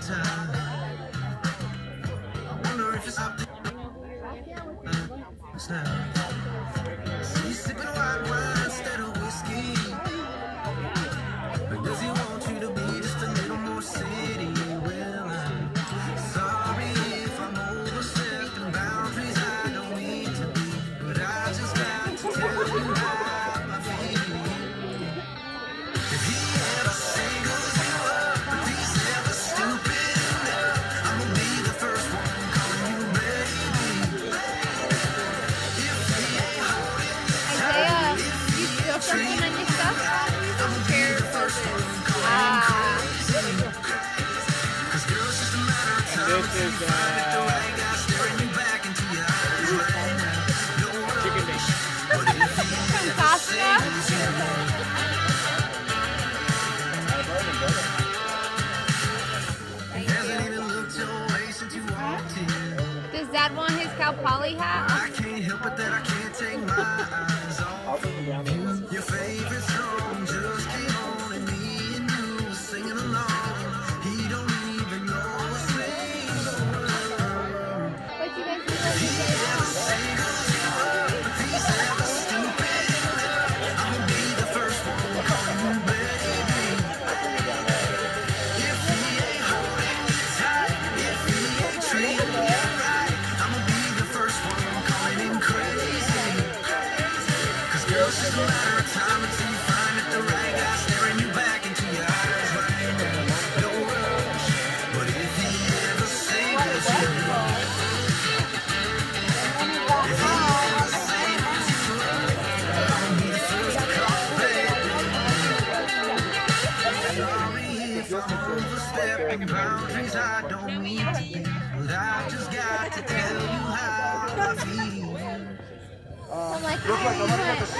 time. I wonder if it's up now. He's sipping white wine instead of whiskey. But does he want you to be just a little more city? Well, I'm sorry if I'm overstepping boundaries I don't need to be, but I just got to tell you how I feel. If he ever singles you up, if he's ever stupid enough, I'ma be the first one calling you baby. If he ain't holding you tight, if he ain't treating you right, I'ma be the first one calling you crazy. 'Cause girl, it's just a matter of time until you find it the right guy staring you back into your eyes right now. No rush, but if he ever singles you up. Does Dad want his Cal Poly hat? I can't help it that I can't take my eyes off you. Your favorite song just came on and me and you were singing along. He don't even know a single word. What you guys do? If he ever singles you up, if he's ever stupid enough, I'ma be the first one calling you baby. If he ain't holding you tight, if he ain't treating you right, I'ma be the first one calling him crazy. 'Cause girl, it's just a matter of time until you find it the right guy staring you back into your eyes right now. No rush, but if he ever singles you up, if he ever singles you up, I'ma be the first to call baby. Sorry if I'm overstepping boundaries I don't need to be, but I just got to tell you how I feel. I'm like, Looks like I'm gonna get this.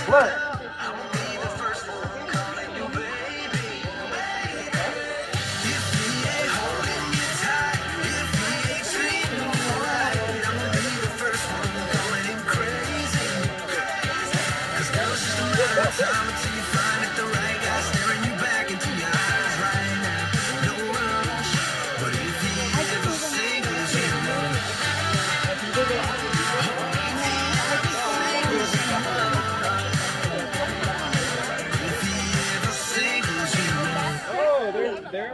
Blur. I'ma be the first one calling you baby. If he ain't holding you tight, if he ain't treating you right, I'ma be the first one calling him crazy. 'Cause girl, it's just a matter of time until you find it the right guy staring you back into your eyes right now. No rush, but if he ever singles you up, Oh, they're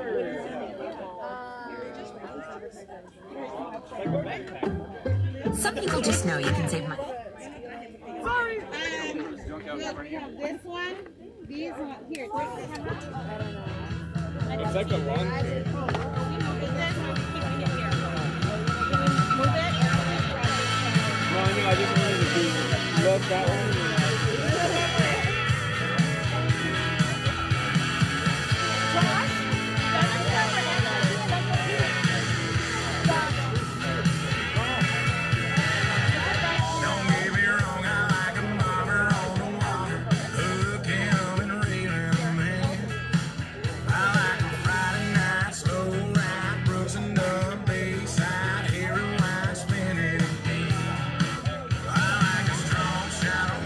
Some people just know you can save money. We have this one, these one, here, take the camera. It's like a long chair. Move it. No, I know, I just wanted to love that one. don't get me wrong, I like a mama on the water, looking and reeling, man. I like a Friday night slow ride, Brooks and Dunn, Bayside, hearing wine spinning again. I like a strong shot of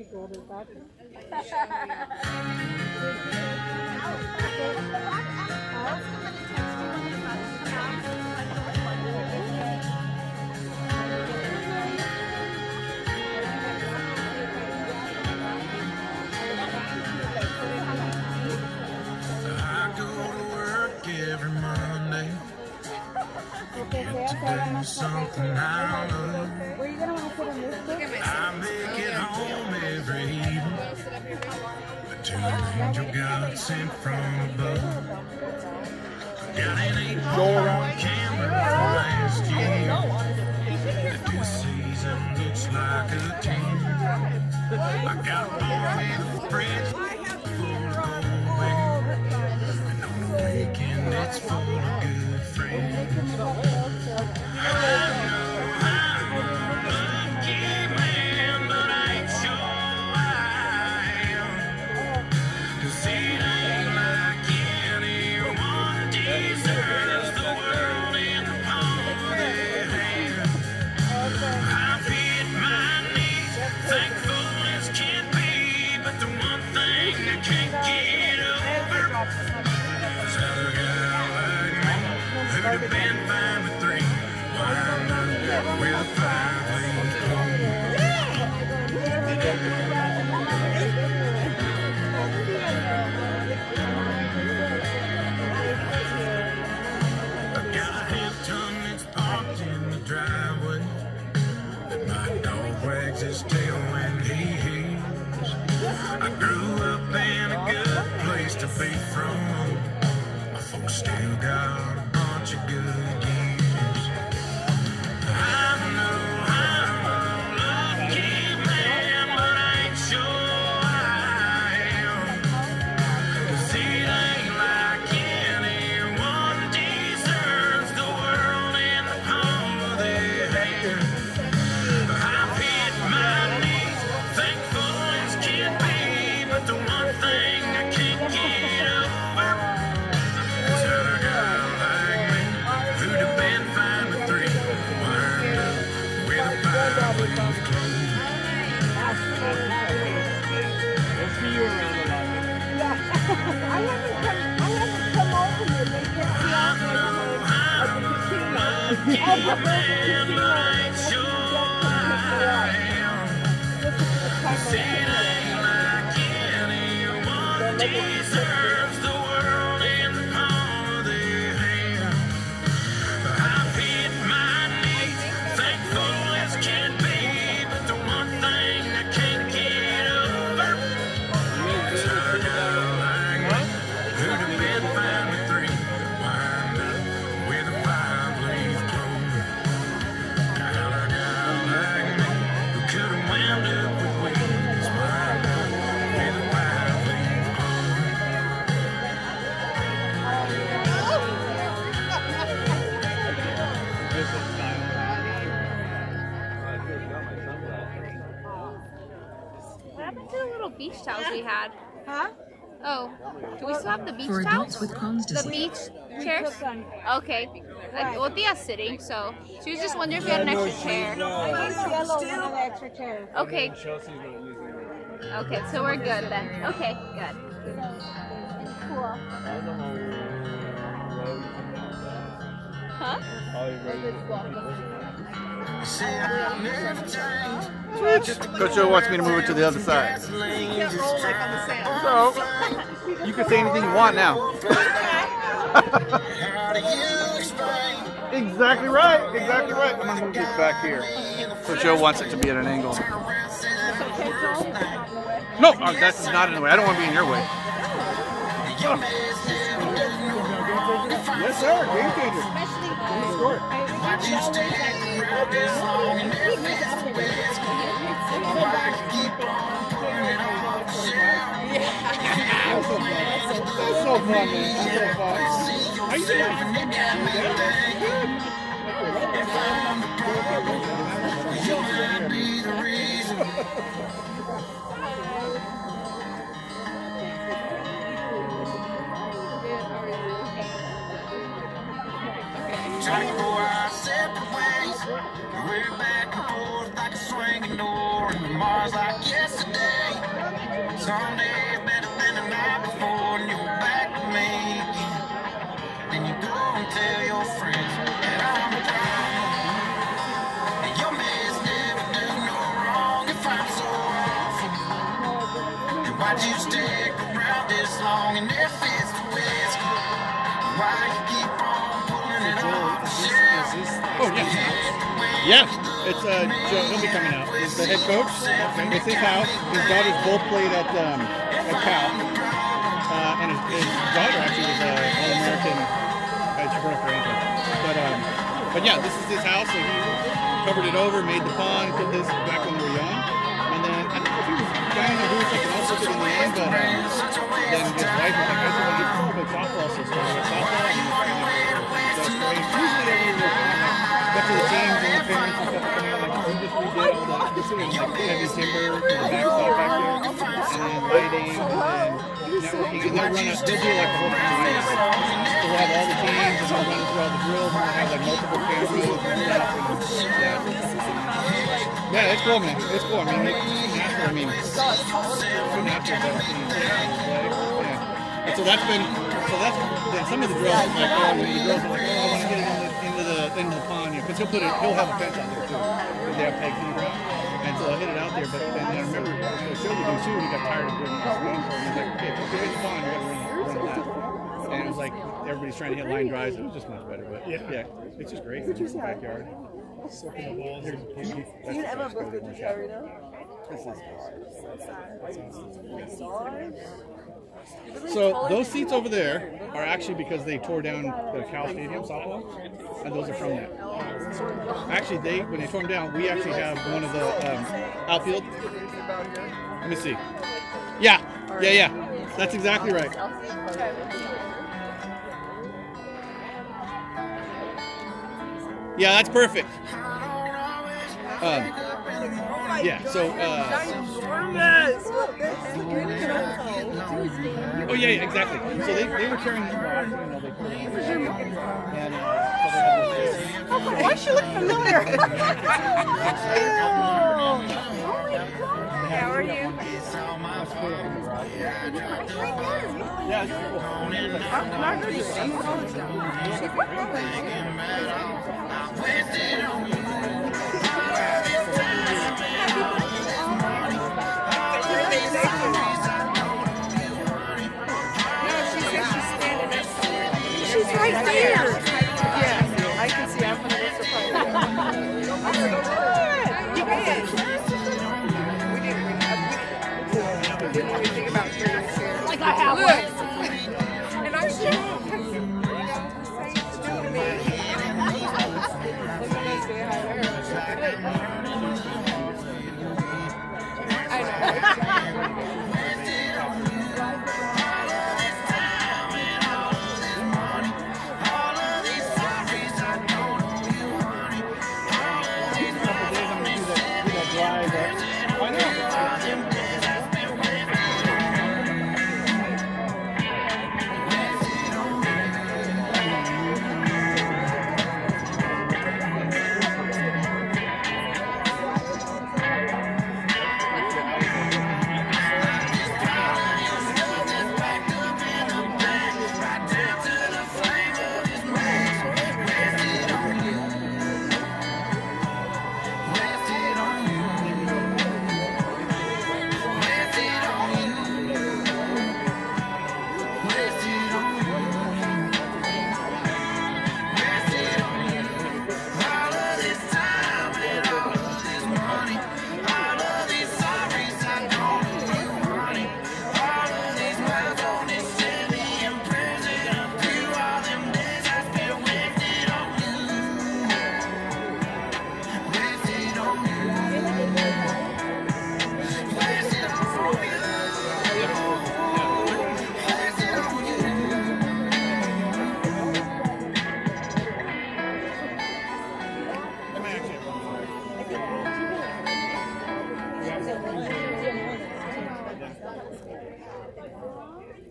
I go to work every Monday to do something I love. I make it home every evening, but to an angel God sent from above. Got an 8-ball camera from last year that this season looks like a 10. I got a ball with a fridge full of gold, and on the weekend it's full of good friends. Who'd have been fine with 3, wind up with a 5-lane clone. I've got a half-ton that's parked in the driveway, and my dog wags his tail when he hears. I grew up in a good place to be from. My folks still got a bunch of good years. I'm no lucky man, but I ain't sure I am. 'Cause it ain't like anyone deserves the world in the palm of their hand. I've hit my knees, thankful as can be, but the one thing I can't get over is that a guy like me, who'd have been fine with 3, wind up with a 5-leaf clone. We'll see you around a lot. I haven't come over here. They kept me off Man, but I ain't sure I am. 'Cause it ain't like anyone deserves the world in the palm of their hand. I've hit my knees, thankful as can be, but the one thing I can't get over is how a guy like me, who'd have been fine with 3, wind up with a 5-leaf clone. Got a guy like me who could have wound up with wings, wind up with a 5-leaf clone. What happened to the little beach towels we had? Huh? Oh, do we still have the beach For adults towels? with Crohn's The disease. beach chairs? Okay. Well, Tia's sitting, so she was just wondering if we had an extra chair. I used yellow one of the extra chairs. Okay. Chelsea's not using it. Okay, so we're good then. Okay, good. Cool. Huh? Say I'll never change. Coach O wants me to move it to the other side. So, you can say anything you want now. How do you explain? Exactly right, exactly right. I'm gonna move this back here. Coach O wants it to be at an angle. No, that's not in the way. I don't want to be in your way. Yes, sir. Game changer. Why'd you stay around this long and never miss the best? Why keep on putting it on the shelf? That's so fun, man. That's so fun. See yourself and you got me thinking. If I'm the problem, you might be the reason. Trying to go our separate ways. We're back and forth like a swinging door, and tomorrow's like yesterday. someday better than the night before, and you're back to me again. Then you go and tell your friends that I'm a problem. And your mess never do no wrong if I'm so awful. And why'd you stick around this long and if it's the West? Why you keep on pulling it off the shelf? Oh, yeah. Yeah, it's Joe. He'll be coming out. He's the head coach. It's his house. His daughters both played at Cal. And his daughter actually was an All-American. She grew up for Angel. But yeah, this is his house. So he covered it over, made the pond, put this back when we were young. And then I don't know if he was trying to do something else with it in the end, but then his wife was like, I just want to get softball, so started with softball. That's great. Usually every year, back to the teams and the parents and stuff coming out, like we just redid all the this sort of like heavy timber for the backstop back there, and then lighting, and then networking, and they'll do like a whole thing. So we'll have all the teams, and they'll run through all the drills, and we'll have like multiple cameras and stuff. Yeah, it's cool, man. It's cool. I mean, it's natural. Yeah. And so that's then some of the drills, like, the girls are like, oh, I want to get it into the pond, because he'll have a fence out there too, because they have pegs in the ground, and so I'll hit it out there. But then I remember the show we do too, he got tired of doing the screen for him. He's like, okay, if you hit the pond, you got to run that. And it was like everybody's trying to hit line drives. It was just much better, but yeah, it's just great. It's just backyard. Soaking the balls. You ever booked the Carda? So those seats over there are actually because they tore down the Cal Stadium softball, and those are from that. Actually, when they tore them down, we actually have one of the outfield. Let me see. Yeah. That's exactly right. Yeah, that's perfect. Yeah, so oh yeah, exactly. So they were carrying and why she look familiar? How are you? She's right there. Yeah, I can see. I'm going to surprise you. We didn't even think about it. Like I have one. And I'm sure.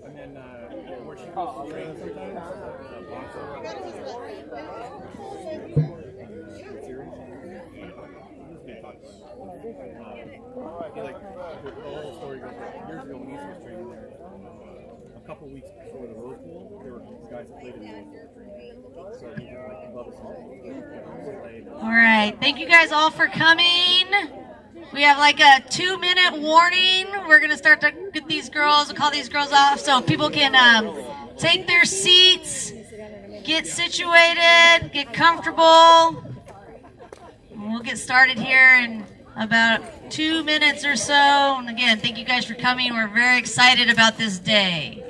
And then where she goes to train sometimes. Like the whole story goes like years ago when East was training there. A couple weeks before the Rose Bowl, there were guys that played in the Rose Bowl training. So he was like above us. All right, thank you guys all for coming. We have like a 2-minute warning. We're gonna start to get these girls, call these girls off, so people can take their seats, get situated, get comfortable. We'll get started here in about 2 minutes or so. And again, thank you guys for coming. We're very excited about this day.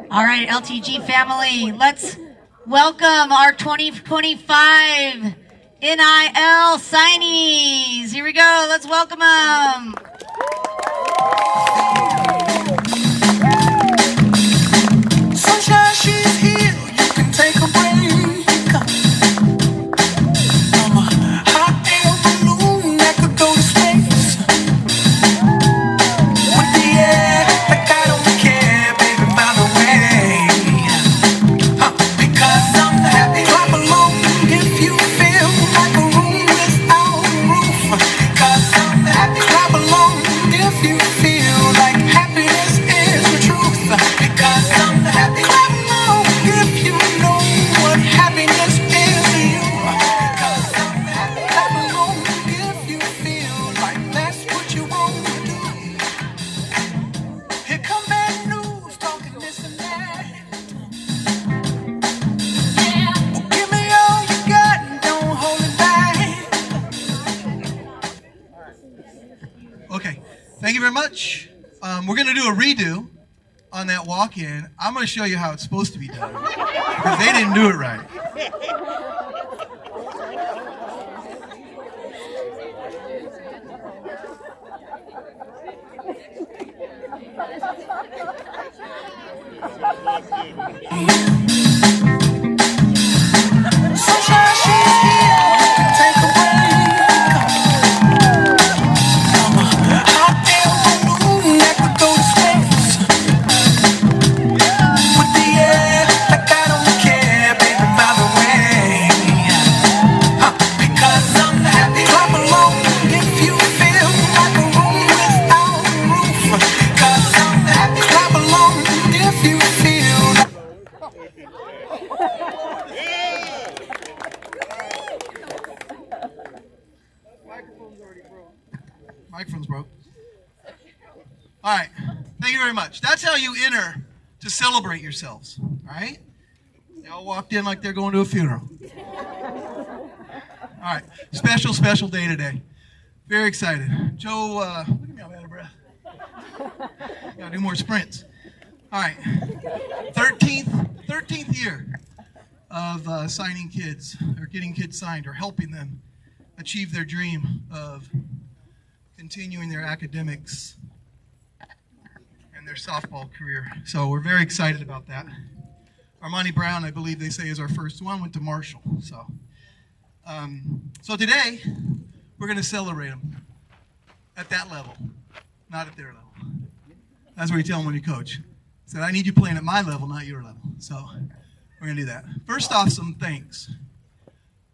All right, LTG family, let's welcome our 2025 NIL signees. Here we go. Let's welcome them. Sunshine, she's here. You can take a break. I'm a hot air balloon that could go to space. With the air, like I don't care, baby, by the way. Because I'm happy. Clap along if you feel like a room without a roof. Because I'm happy. Clap along if you feel like happy. Okay. Thank you very much. We're going to do a redo on that walk-in. I'm going to show you how it's supposed to be done because they didn't do it right. Microphone's broke. All right. Thank you very much. That's how you enter to celebrate yourselves. All right? They all walked in like they're going to a funeral. All right. Special day today. Very excited. Joe, look at me, I'm out of breath. Gotta do more sprints. All right. 13th year of signing kids, or getting kids signed, or helping them achieve their dream of continuing their academics and their softball career. So we're very excited about that. Armani Brown, I believe they say, is our first one, went to Marshall. So today, we're going to celebrate them at that level, not at their level. That's what you tell them when you coach. Said, I need you playing at my level, not your level. So we're going to do that. First off, some thanks.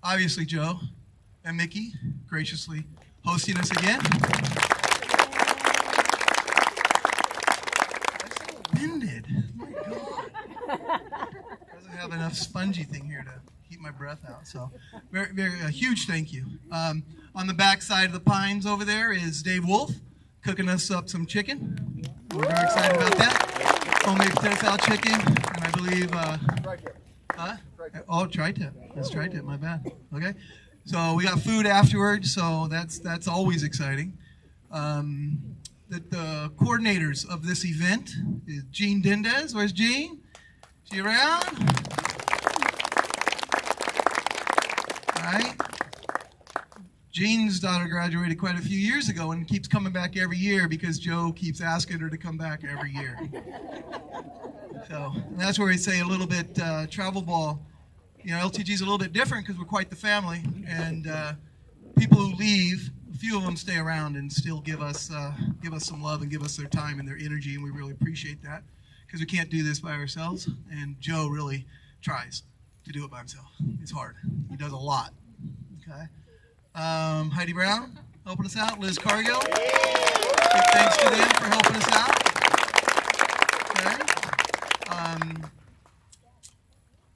Obviously, Joe and Mickey graciously hosting us again. I'm so winded. My God. Doesn't have enough spongy thing here to keep my breath out. So, a huge thank you. On the back side of the pines over there is Dave Wolf cooking us up some chicken. We're very excited about that. Homemade potato salad chicken, and I believe, oh, tri-tip. That's tri-tip. My bad. Okay. So we got food afterwards, so that's always exciting. The coordinators of this event is Jean Dendez. Where's Jean? She around? All right. Jean's daughter graduated quite a few years ago and keeps coming back every year because Joe keeps asking her to come back every year. So that's where we say a little bit travel ball. You know, LTG is a little bit different because we're quite the family, and people who leave, a few of them stay around and still give us some love and give us their time and their energy, and we really appreciate that because we can't do this by ourselves. And Joe really tries to do it by himself. It's hard. He does a lot. Okay. Heidi Brown helping us out. Liz Cargill. Big thanks to them for helping us out. Okay.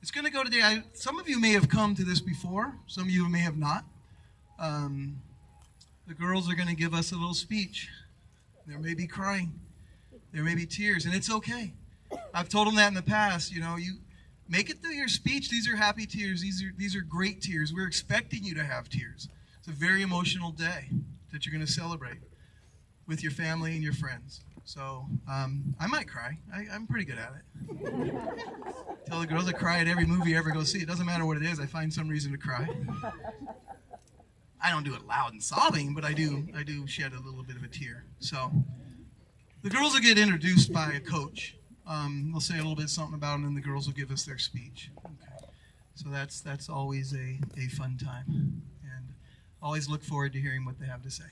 It's going to go today. Some of you may have come to this before. Some of you may have not. The girls are going to give us a little speech. There may be crying. There may be tears, and it's okay. I've told them that in the past. You know, you make it through your speech. These are happy tears. These are great tears. We're expecting you to have tears. It's a very emotional day that you're going to celebrate with your family and your friends. So I might cry. I'm pretty good at it. Tell the girls I cry at every movie I ever go see. It doesn't matter what it is. I find some reason to cry. I don't do it loud and sobbing, but I do shed a little bit of a tear. So the girls will get introduced by a coach. They'll say a little bit something about them, and the girls will give us their speech. Okay. So that's always a fun time, and always look forward to hearing what they have to say.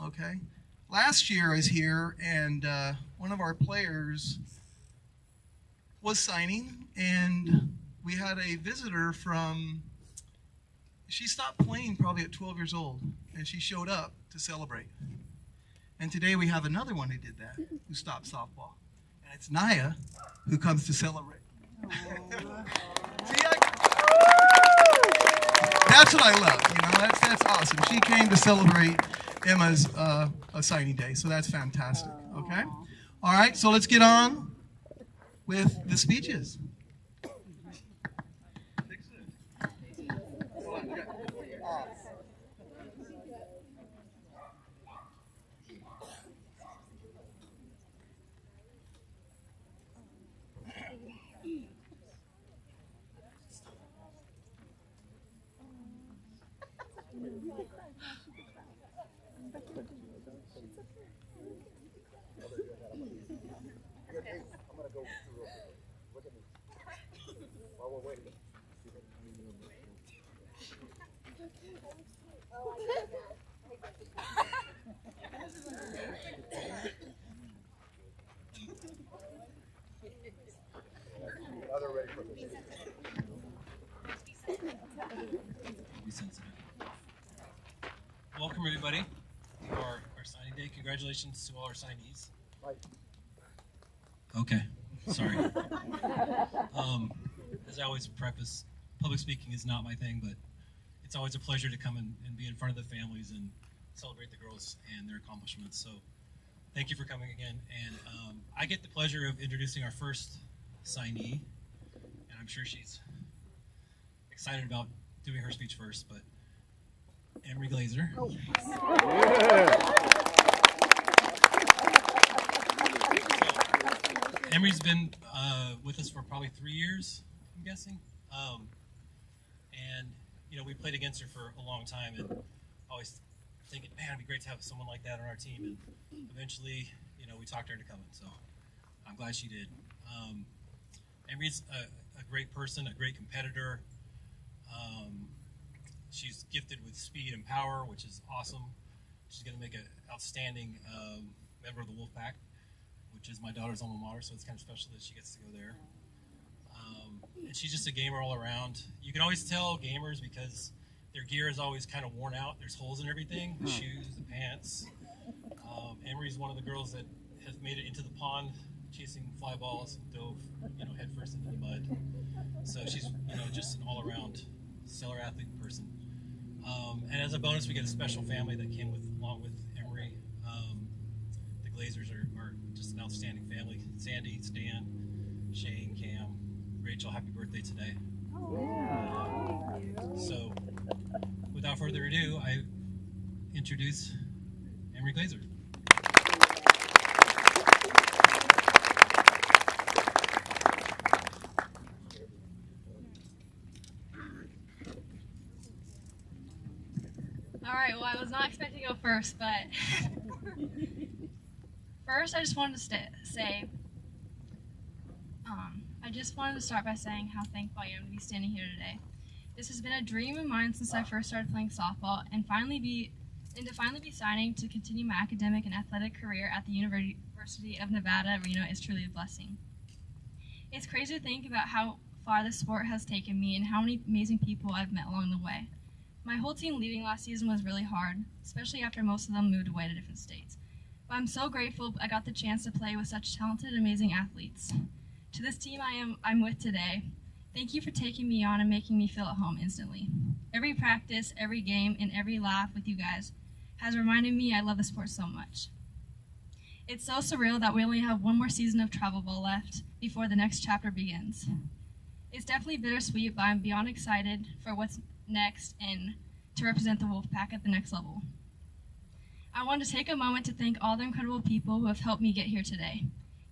Okay. Last year I was here, and one of our players was signing, and we had a visitor from, she stopped playing probably at 12 years old, and she showed up to celebrate. And today we have another one who did that, who stopped softball. And it's Naya who comes to celebrate. See, that's what I love, you know, that's awesome. She came to celebrate Emma's signing day, so that's fantastic, okay? All right, so let's get on with the speeches. Welcome everybody to our signing day. Congratulations to all our signees. Okay, sorry. As I always preface, public speaking is not my thing, but it's always a pleasure to come and be in front of the families and celebrate the girls and their accomplishments. So thank you for coming again. And I get the pleasure of introducing our first signee, and I'm sure she's excited about doing her speech first, but Emery Glazer. Emery's been with us for probably 3 years, I'm guessing. And, you know, we played against her for a long time and always thinking, man, it'd be great to have someone like that on our team. And eventually, you know, we talked her into coming, so I'm glad she did. Emery's a great person, a great competitor. She's gifted with speed and power, which is awesome. She's going to make an outstanding member of the Wolfpack, which is my daughter's alma mater, so it's kind of special that she gets to go there. And she's just a gamer all around. You can always tell gamers because their gear is always kind of worn out. There's holes in everything, the shoes, the pants. Emery's one of the girls that has made it into the pond chasing fly balls and dove, you know, headfirst into the mud. So she's, you know, just an all-around stellar athlete and person. And as a bonus, we get a special family that came along with Emery. The Glazers are just an outstanding family. Sandy, Stan, Shane, Cam, Rachel, happy birthday today. So without further ado, I introduce Emery Glazer. All right, well, I was not expecting to go first, but first I just wanted to say, I just wanted to start by saying how thankful I am to be standing here today. This has been a dream of mine since I first started playing softball, and to finally be signing to continue my academic and athletic career at the University of Nevada, Reno is truly a blessing. It's crazy to think about how far this sport has taken me and how many amazing people I've met along the way. My whole team leaving last season was really hard, especially after most of them moved away to different states. But I'm so grateful I got the chance to play with such talented, amazing athletes. To this team I'm with today, thank you for taking me on and making me feel at home instantly. Every practice, every game, and every laugh with you guys has reminded me I love the sport so much. It's so surreal that we only have one more season of travel ball left before the next chapter begins. It's definitely bittersweet, but I'm beyond excited for what's next and to represent the Wolfpack at the next level. I want to take a moment to thank all the incredible people who have helped me get here today.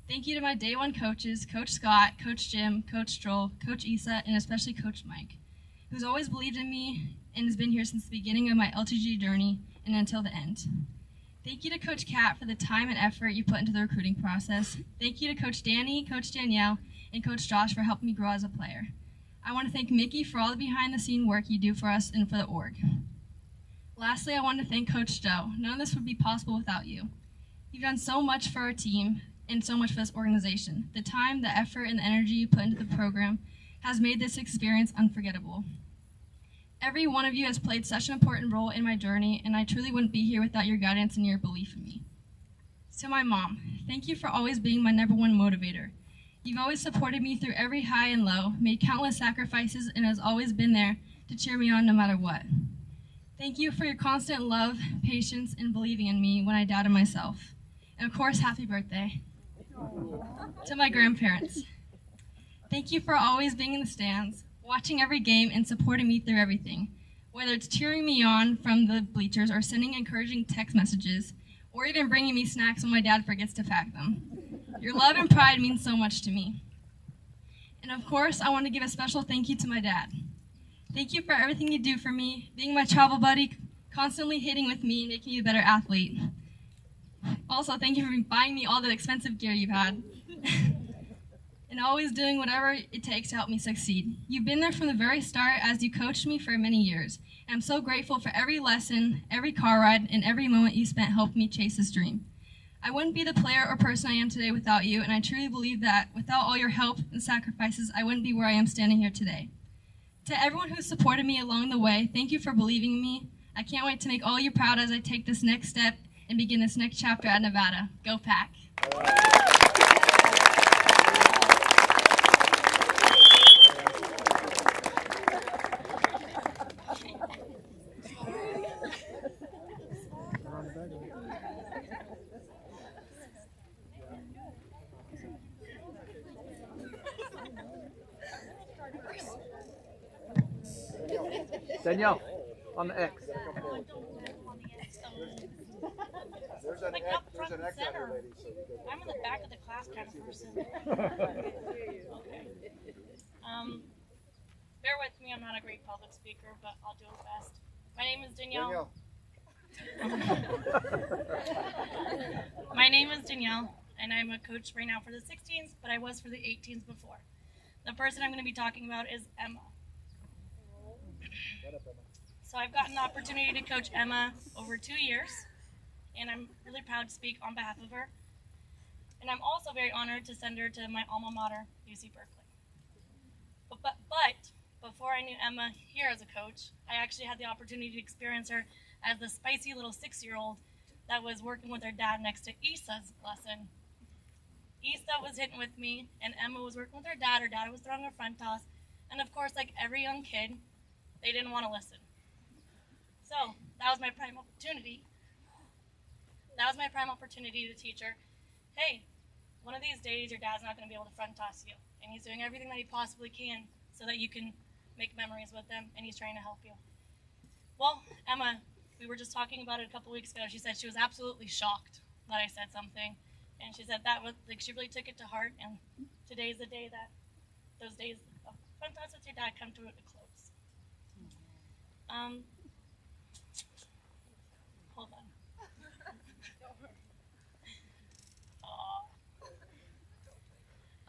Thank you to my day one coaches, Coach Scott, Coach Jim, Coach Stroll, Coach Issa, and especially Coach Mike, who's always believed in me and has been here since the beginning of my LTG journey and until the end. Thank you to Coach Kat for the time and effort you put into the recruiting process. Thank you to Coach Danny, Coach Danielle, and Coach Josh for helping me grow as a player. I want to thank Mickey for all the behind-the-scene work you do for us and for the org. Lastly, I want to thank Coach Joe. None of this would be possible without you. You've done so much for our team and so much for this organization. The time, the effort, and the energy you put into the program has made this experience unforgettable. Every one of you has played such an important role in my journey, and I truly wouldn't be here without your guidance and your belief in me. To my mom, thank you for always being my #1 motivator. You've always supported me through every high and low, made countless sacrifices, and has always been there to cheer me on no matter what. Thank you for your constant love, patience, and believing in me when I doubted myself. And of course, happy birthday. To my grandparents, thank you for always being in the stands, watching every game, and supporting me through everything. Whether it's cheering me on from the bleachers or sending encouraging text messages, or even bringing me snacks when my dad forgets to pack them. Your love and pride means so much to me. And of course, I want to give a special thank you to my dad. Thank you for everything you do for me, being my travel buddy, constantly hitting with me and making me a better athlete. Also, thank you for buying me all the expensive gear you've had. And always doing whatever it takes to help me succeed. You've been there from the very start as you coached me for many years. And I'm so grateful for every lesson, every car ride, and every moment you spent helping me chase this dream. I wouldn't be the player or person I am today without you, and I truly believe that without all your help and sacrifices, I wouldn't be where I am standing here today. To everyone who supported me along the way, thank you for believing in me. I can't wait to make all you proud as I take this next step and begin this next chapter at Nevada. Go Pack! Danielle, on the X. There's an X out here, lady. I'm in the back of the class kind of person. Bear with me, I'm not a great public speaker, but I'll do it best. My name is Danielle. My name is Danielle, and I'm a coach right now for the 16s, but I was for the 18s before. The person I'm going to be talking about is Emma. So I've gotten the opportunity to coach Emma over 2 years, and I'm really proud to speak on behalf of her. And I'm also very honored to send her to my alma mater, UC Berkeley. But before I knew Emma here as a coach, I actually had the opportunity to experience her as the spicy little 6-year-old that was working with her dad next to Issa's lesson. Issa was hitting with me, and Emma was working with her dad. Her dad was throwing a front toss. And of course, like every young kid, they didn't want to listen. So that was my prime opportunity. To teach her, hey, one of these days your dad's not going to be able to front toss you. And he's doing everything that he possibly can so that you can make memories with him, and he's trying to help you. Well, Emma, we were just talking about it a couple weeks ago. She said she was absolutely shocked that I said something. And she said that was, like, she really took it to heart, and today's the day that those days of front toss with your dad come to a close. Hold on.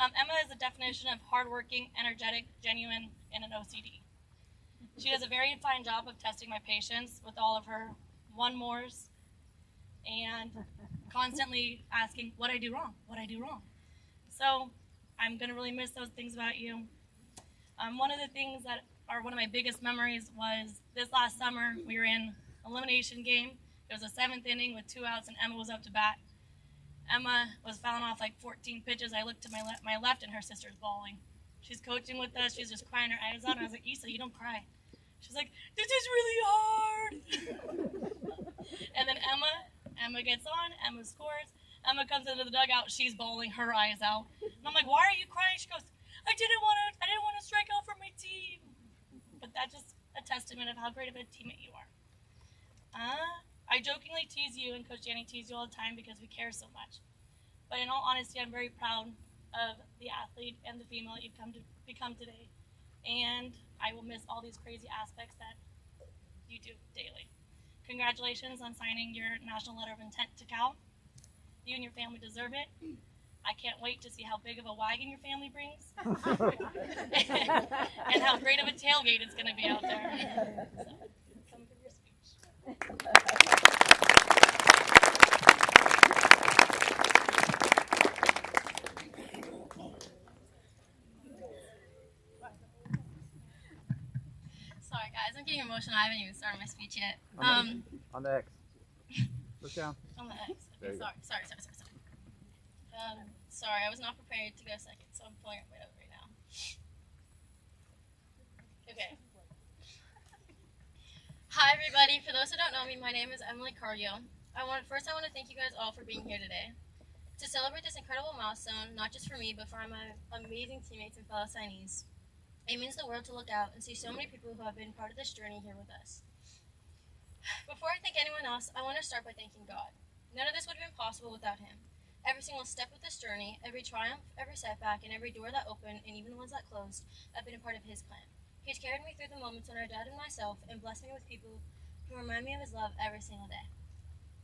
Emma is the definition of hardworking, energetic, genuine, and an OCD. She does a very fine job of testing my patience with all of her one-mores and constantly asking, what I do wrong. So I'm going to really miss those things about you. One of the things that are one of my biggest memories was this last summer. We were in elimination game. It was a 7th inning with 2 outs, and Emma was up to bat. Emma was fouling off like 14 pitches. I looked to my left, and her sister's bawling. She's coaching with us. She's just crying her eyes out. And I was like, Issa, you don't cry. She's like, this is really hard. And then Emma gets on. Emma scores. Emma comes into the dugout. She's bawling her eyes out. And I'm like, why are you crying? She goes, I didn't want to strike out for my team. But that's just a testament of how great of a teammate you are. I jokingly tease you, and Coach Danny tease you all the time because we care so much. But in all honesty, I'm very proud of the athlete and the female that you've come to become today. And I will miss all these crazy aspects that you do daily. Congratulations on signing your National Letter of Intent to Cal. You and your family deserve it. I can't wait to see how big of a wagon your family brings and how great of a tailgate it's going to be out there. So, come give your speech. Sorry guys, I'm getting emotional. I haven't even started my speech yet. On the X. Look down. On the X. Okay, sorry. Sorry, I was not prepared to go second, so I'm pulling it right up right now. Okay. Hi everybody. For those who don't know me, my name is Emily Carda. I want to thank you guys all for being here today to celebrate this incredible milestone, not just for me, but for my amazing teammates and fellow signees. It means the world to look out and see so many people who have been part of this journey here with us. Before I thank anyone else, I want to start by thanking God. None of this would have been possible without Him. Every single step of this journey, every triumph, every setback, and every door that opened, and even the ones that closed, have been a part of His plan. He's carried me through the moments when our dad and myself, and blessed me with people who remind me of his love every single day.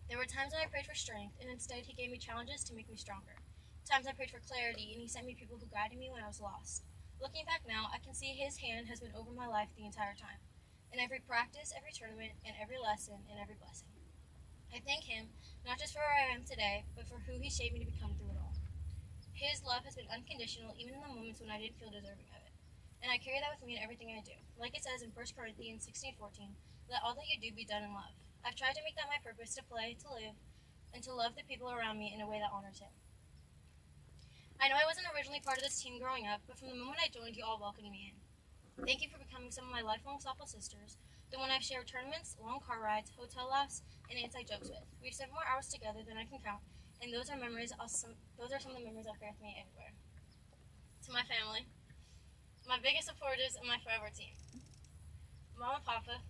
There were times when I prayed for strength, and instead he gave me challenges to make me stronger. Times I prayed for clarity, and he sent me people who guided me when I was lost. Looking back now, I can see his hand has been over my life the entire time. In every practice, every tournament, and every lesson, and every blessing. I thank him, not just for where I am today, but for who he shaped me to become through it all. His love has been unconditional even in the moments when I didn't feel deserving of it. And I carry that with me in everything I do. Like it says in 1 Corinthians 16:14, let all that you do be done in love. I've tried to make that my purpose, to play, to live, and to love the people around me in a way that honors him. I know I wasn't originally part of this team growing up, but from the moment I joined, you all welcomed me in. Thank you for becoming some of my lifelong softball sisters, the one I've shared tournaments, long car rides, hotel laughs, and inside jokes with. We've spent more hours together than I can count, and those are some of the memories I'll carry with me everywhere. To my family, my biggest supporters, and my forever team. Mom and Papa,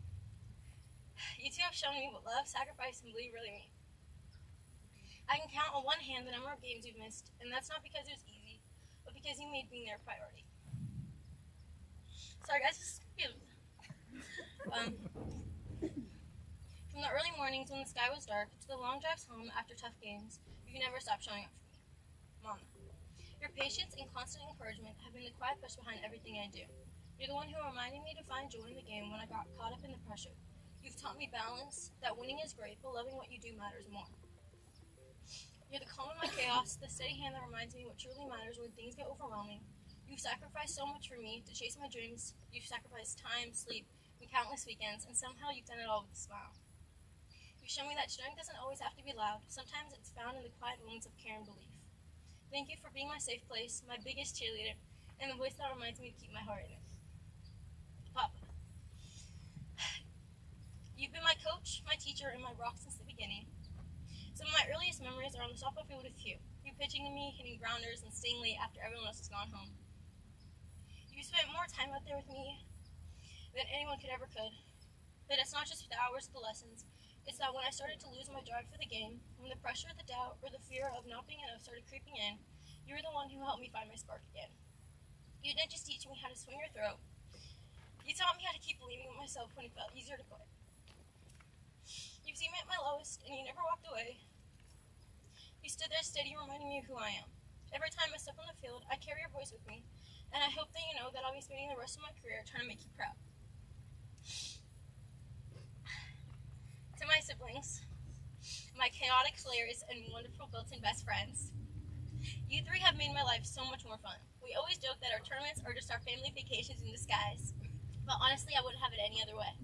you two have shown me what love, sacrifice, and belief really mean. I can count on one hand the number of games you've missed, and that's not because it was easy, but because you made being there a priority. Sorry guys, just confused. From the early mornings when the sky was dark to the long drives home after tough games, you never stopped showing up for me. Mama, your patience and constant encouragement have been the quiet push behind everything I do. You're the one who reminded me to find joy in the game when I got caught up in the pressure. You've taught me balance, that winning is great, but loving what you do matters more. You're the calm in my chaos, the steady hand that reminds me what truly matters when things get overwhelming. You've sacrificed so much for me to chase my dreams. You've sacrificed time, sleep, and countless weekends, and somehow you've done it all with a smile. You've shown me that strength doesn't always have to be loud. Sometimes it's found in the quiet moments of care and belief. Thank you for being my safe place, my biggest cheerleader, and the voice that reminds me to keep my heart in it. Papa, you've been my coach, my teacher, and my rock since the beginning. Some of my earliest memories are on the softball field with you. You pitching to me, hitting grounders, and staying late after everyone else has gone home. You spent more time out there with me than anyone could. But it's not just the hours of the lessons. It's that when I started to lose my drive for the game, when the pressure, the doubt, or the fear of not being enough started creeping in, you were the one who helped me find my spark again. You didn't just teach me how to swing or throw. You taught me how to keep believing in myself when it felt easier to quit. You've seen me at my lowest, and you never walked away. You stood there steady, reminding me of who I am. Every time I step on the field, I carry your voice with me, and I hope that you know that I'll be spending the rest of my career trying to make you proud. To my siblings, my chaotic slayers, and wonderful built-in best friends, you three have made my life so much more fun. We always joke that our tournaments are just our family vacations in disguise, but honestly, I wouldn't have it any other way.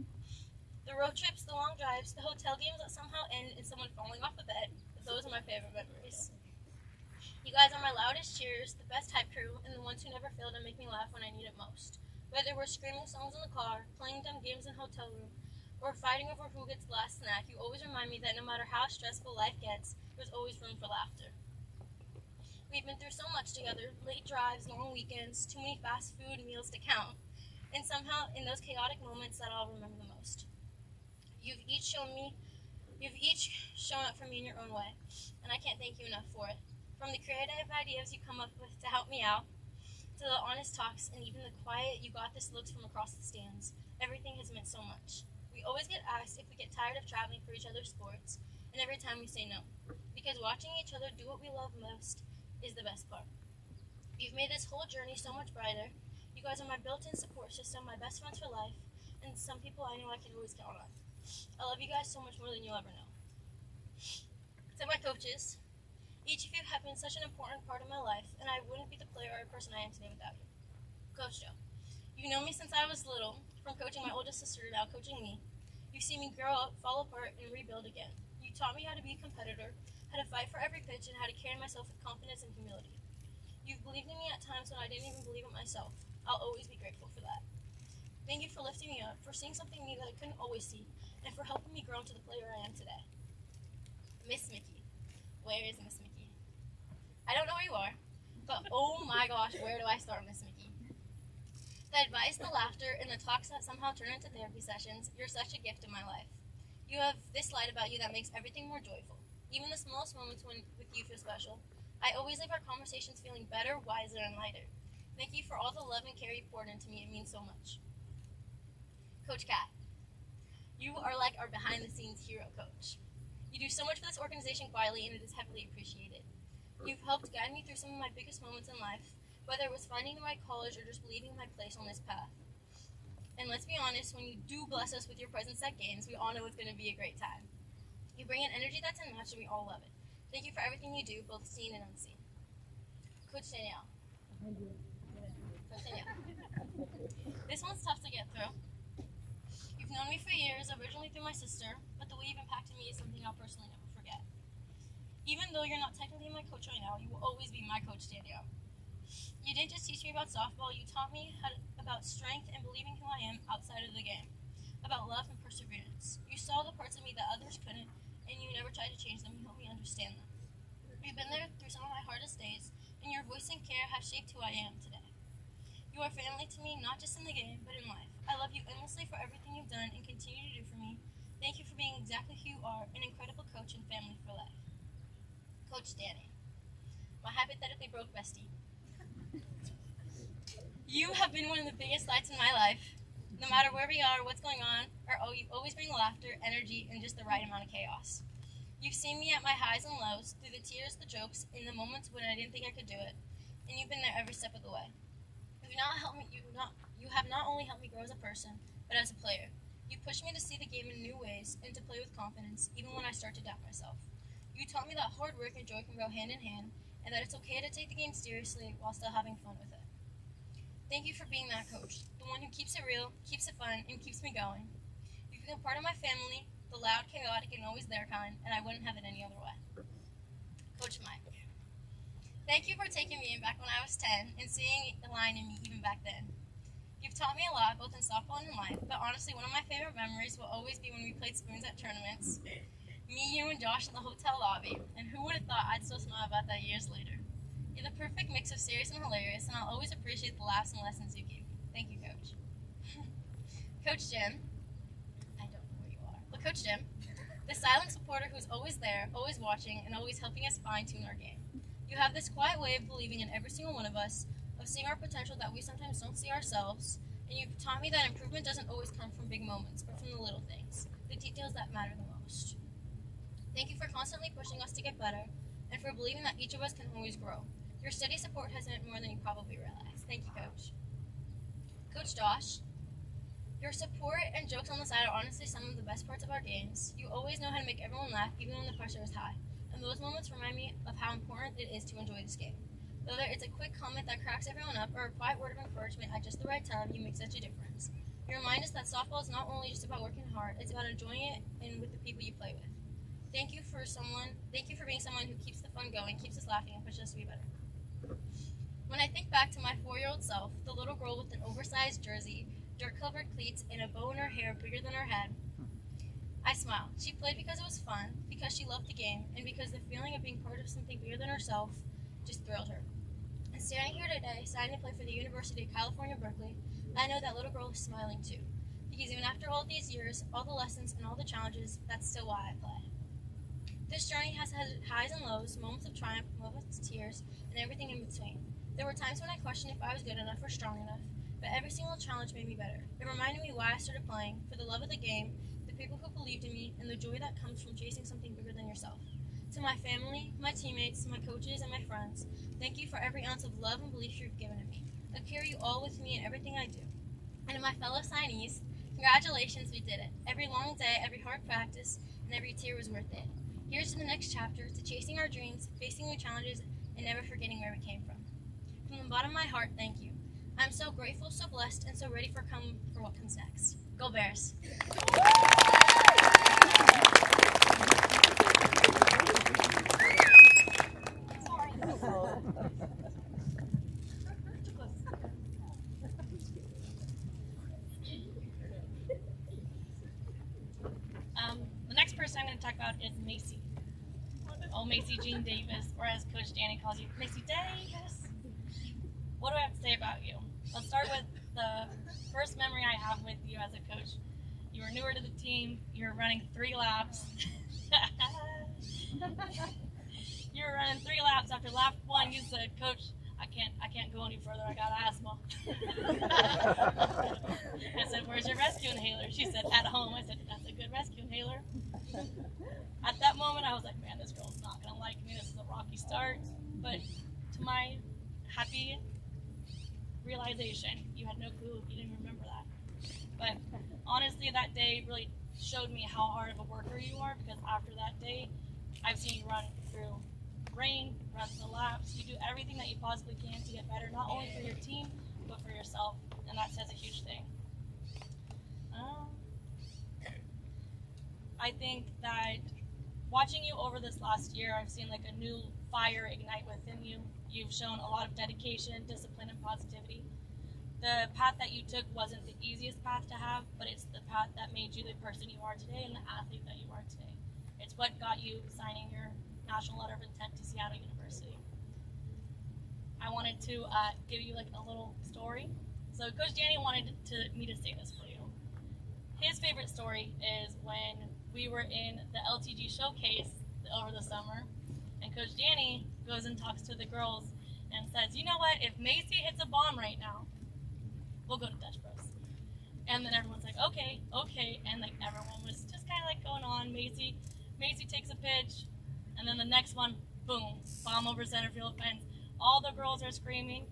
The road trips, the long drives, the hotel games that somehow end in someone falling off the bed, those are my favorite memories. You guys are my loudest cheers, the best hype crew, and the ones who never fail to make me laugh when I need it most. Whether we're screaming songs in the car, playing dumb games in the hotel room, or fighting over who gets the last snack, you always remind me that no matter how stressful life gets, there's always room for laughter. We've been through so much together, late drives, long weekends, too many fast food meals to count, and somehow in those chaotic moments that I'll remember the most. You've each shown up for me in your own way, and I can't thank you enough for it. From the creative ideas you come up with to help me out, to the honest talks, and even the quiet you got this looks from across the stands, everything has meant so much. We always get asked if we get tired of traveling for each other's sports, and every time we say no, because watching each other do what we love most is the best part. You've made this whole journey so much brighter. You guys are my built-in support system, my best friends for life, and some people I know I can always count on. I love you guys so much more than you'll ever know. To my coaches, each of you have been such an important part of my life, and I wouldn't be the player or person I am today without you. Coach Joe, you know me since I was little, from coaching my oldest sister to now coaching me. You've seen me grow up, fall apart, and rebuild again. You taught me how to be a competitor, how to fight for every pitch, and how to carry myself with confidence and humility. You've believed in me at times when I didn't even believe it myself. I'll always be grateful for that. Thank you for lifting me up, for seeing something in me that I couldn't always see, and for helping me grow into the player I am today. Miss Mickey. Where is Miss Mickey? I don't know where you are, but oh my gosh, where do I start, Miss Mickey? The advice, the laughter, and the talks that somehow turn into therapy sessions, you're such a gift in my life. You have this light about you that makes everything more joyful. Even the smallest moments when with you feel special. I always leave our conversations feeling better, wiser, and lighter. Thank you for all the love and care you poured into me. It means so much. Coach Kat, You are like our behind-the-scenes hero coach. You do so much for this organization quietly, and it is heavily appreciated. You've helped guide me through some of my biggest moments in life, whether it was finding the right college or just believing in my place on this path. And let's be honest, when you do bless us with your presence at games, we all know it's going to be a great time. You bring an energy that's unmatched, and we all love it. Thank you for everything you do, both seen and unseen. Coach Danielle. Coach Danielle. This one's tough to get through. You've known me for years, originally through my sister, but the way you've impacted me is something I'll personally never forget. Even though you're not technically my coach right now, you will always be my coach, Danielle. You didn't just teach me about softball, you taught me about strength and believing who I am outside of the game, about love and perseverance. You saw the parts of me that others couldn't, and you never tried to change them, you helped me understand them. You've been there through some of my hardest days, and your voice and care have shaped who I am today. You are family to me, not just in the game, but in life. I love you endlessly for everything you've done and continue to do for me. Thank you for being exactly who you are, an incredible coach and family for life. Coach Danny, my hypothetically broke bestie. You have been one of the biggest lights in my life. No matter where we are, what's going on, you always bring laughter, energy, and just the right amount of chaos. You've seen me at my highs and lows, through the tears, the jokes, in the moments when I didn't think I could do it, and you've been there every step of the way. You have not only helped me grow as a person, but as a player. You pushed me to see the game in new ways and to play with confidence, even when I start to doubt myself. You taught me that hard work and joy can go hand in hand, and that it's okay to take the game seriously while still having fun with it. Thank you for being that coach, the one who keeps it real, keeps it fun, and keeps me going. You've become part of my family, the loud, chaotic, and always there kind, and I wouldn't have it any other way. Coach Mike. Thank you for taking me in back when I was 10 and seeing the line in me even back then. You've taught me a lot, both in softball and in life, but honestly, one of my favorite memories will always be when we played spoons at tournaments. Me, you, and Josh in the hotel lobby, and who would have thought I'd still smile about that years later. You're the perfect mix of serious and hilarious, and I'll always appreciate the laughs and lessons you gave me. Thank you, Coach. Coach Jim. I don't know where you are. But Coach Jim, the silent supporter who's always there, always watching, and always helping us fine-tune our game. You have this quiet way of believing in every single one of us, of seeing our potential that we sometimes don't see ourselves, and you've taught me that improvement doesn't always come from big moments, but from the little things, the details that matter the most. Thank you for constantly pushing us to get better, and for believing that each of us can always grow. Your steady support has meant more than you probably realize. Thank you, Coach. Coach Josh, your support and jokes on the side are honestly some of the best parts of our games. You always know how to make everyone laugh, even when the pressure is high. And those moments remind me of how important it is to enjoy this game. Whether it's a quick comment that cracks everyone up or a quiet word of encouragement at just the right time, you make such a difference. You remind us that softball is not only just about working hard, it's about enjoying it and with the people you play with. Thank you for being someone who keeps the fun going, keeps us laughing, and pushes us to be better. When I think back to my 4-year-old self, the little girl with an oversized jersey, dirt-covered cleats, and a bow in her hair bigger than her head, I smiled. She played because it was fun, because she loved the game, and because the feeling of being part of something bigger than herself just thrilled her. And standing here today, signing to play for the University of California, Berkeley, I know that little girl is smiling too. Because even after all these years, all the lessons, and all the challenges, that's still why I play. This journey has had highs and lows, moments of triumph, moments of tears, and everything in between. There were times when I questioned if I was good enough or strong enough, but every single challenge made me better. It reminded me why I started playing, for the love of the game, the people who believed in me, and the joy that comes from chasing something bigger than yourself. To my family, my teammates, my coaches, and my friends, thank you for every ounce of love and belief you've given in me. I carry you all with me in everything I do. And to my fellow signees, congratulations, we did it. Every long day, every hard practice, and every tear was worth it. Here's to the next chapter, to chasing our dreams, facing new challenges, and never forgetting where we came from. From the bottom of my heart, thank you. I'm so grateful, so blessed, and so ready for what comes next. Go Bears! The next person I'm going to talk about is Macy. Oh, Macy Jean Davis, or as Coach Danny calls you, Macy Davis. What do I have to say about you? Let's start with the first memory I have with you as a coach. You were newer to the team. You were running 3 laps. You were running 3 laps. After lap 1, you said, "Coach, I can't go any further. I got asthma. I said, where's your rescue inhaler? She said, at home. I said, that's a good rescue inhaler. At that moment, I was like, man, this girl's not going to like me. This is a rocky start. But to my happy realization, you had no clue. You didn't remember that. But honestly, that day really showed me how hard of a worker you are, because after that day, I've seen you run through rain, run the laps. You do everything that you possibly can to get better, not only for your team, but for yourself. And that says a huge thing. I think that watching you over this last year, I've seen like a new fire ignite within you. You've shown a lot of dedication, discipline, and positivity. The path that you took wasn't the easiest path to have, but it's the path that made you the person you are today and the athlete that you are today. It's what got you signing your National Letter of Intent to Seattle University. I wanted to give you like a little story. So Coach Danny wanted me to say this for you. His favorite story is when we were in the LTG showcase over the summer, and Coach Danny goes and talks to the girls and says, you know what, if Macy hits a bomb right now, we'll go to Dutch Bros. And then everyone's like, okay, and like everyone was just kind of like going on. Macy takes a pitch, and then the next one, boom, bomb over center field fence. All the girls are screaming.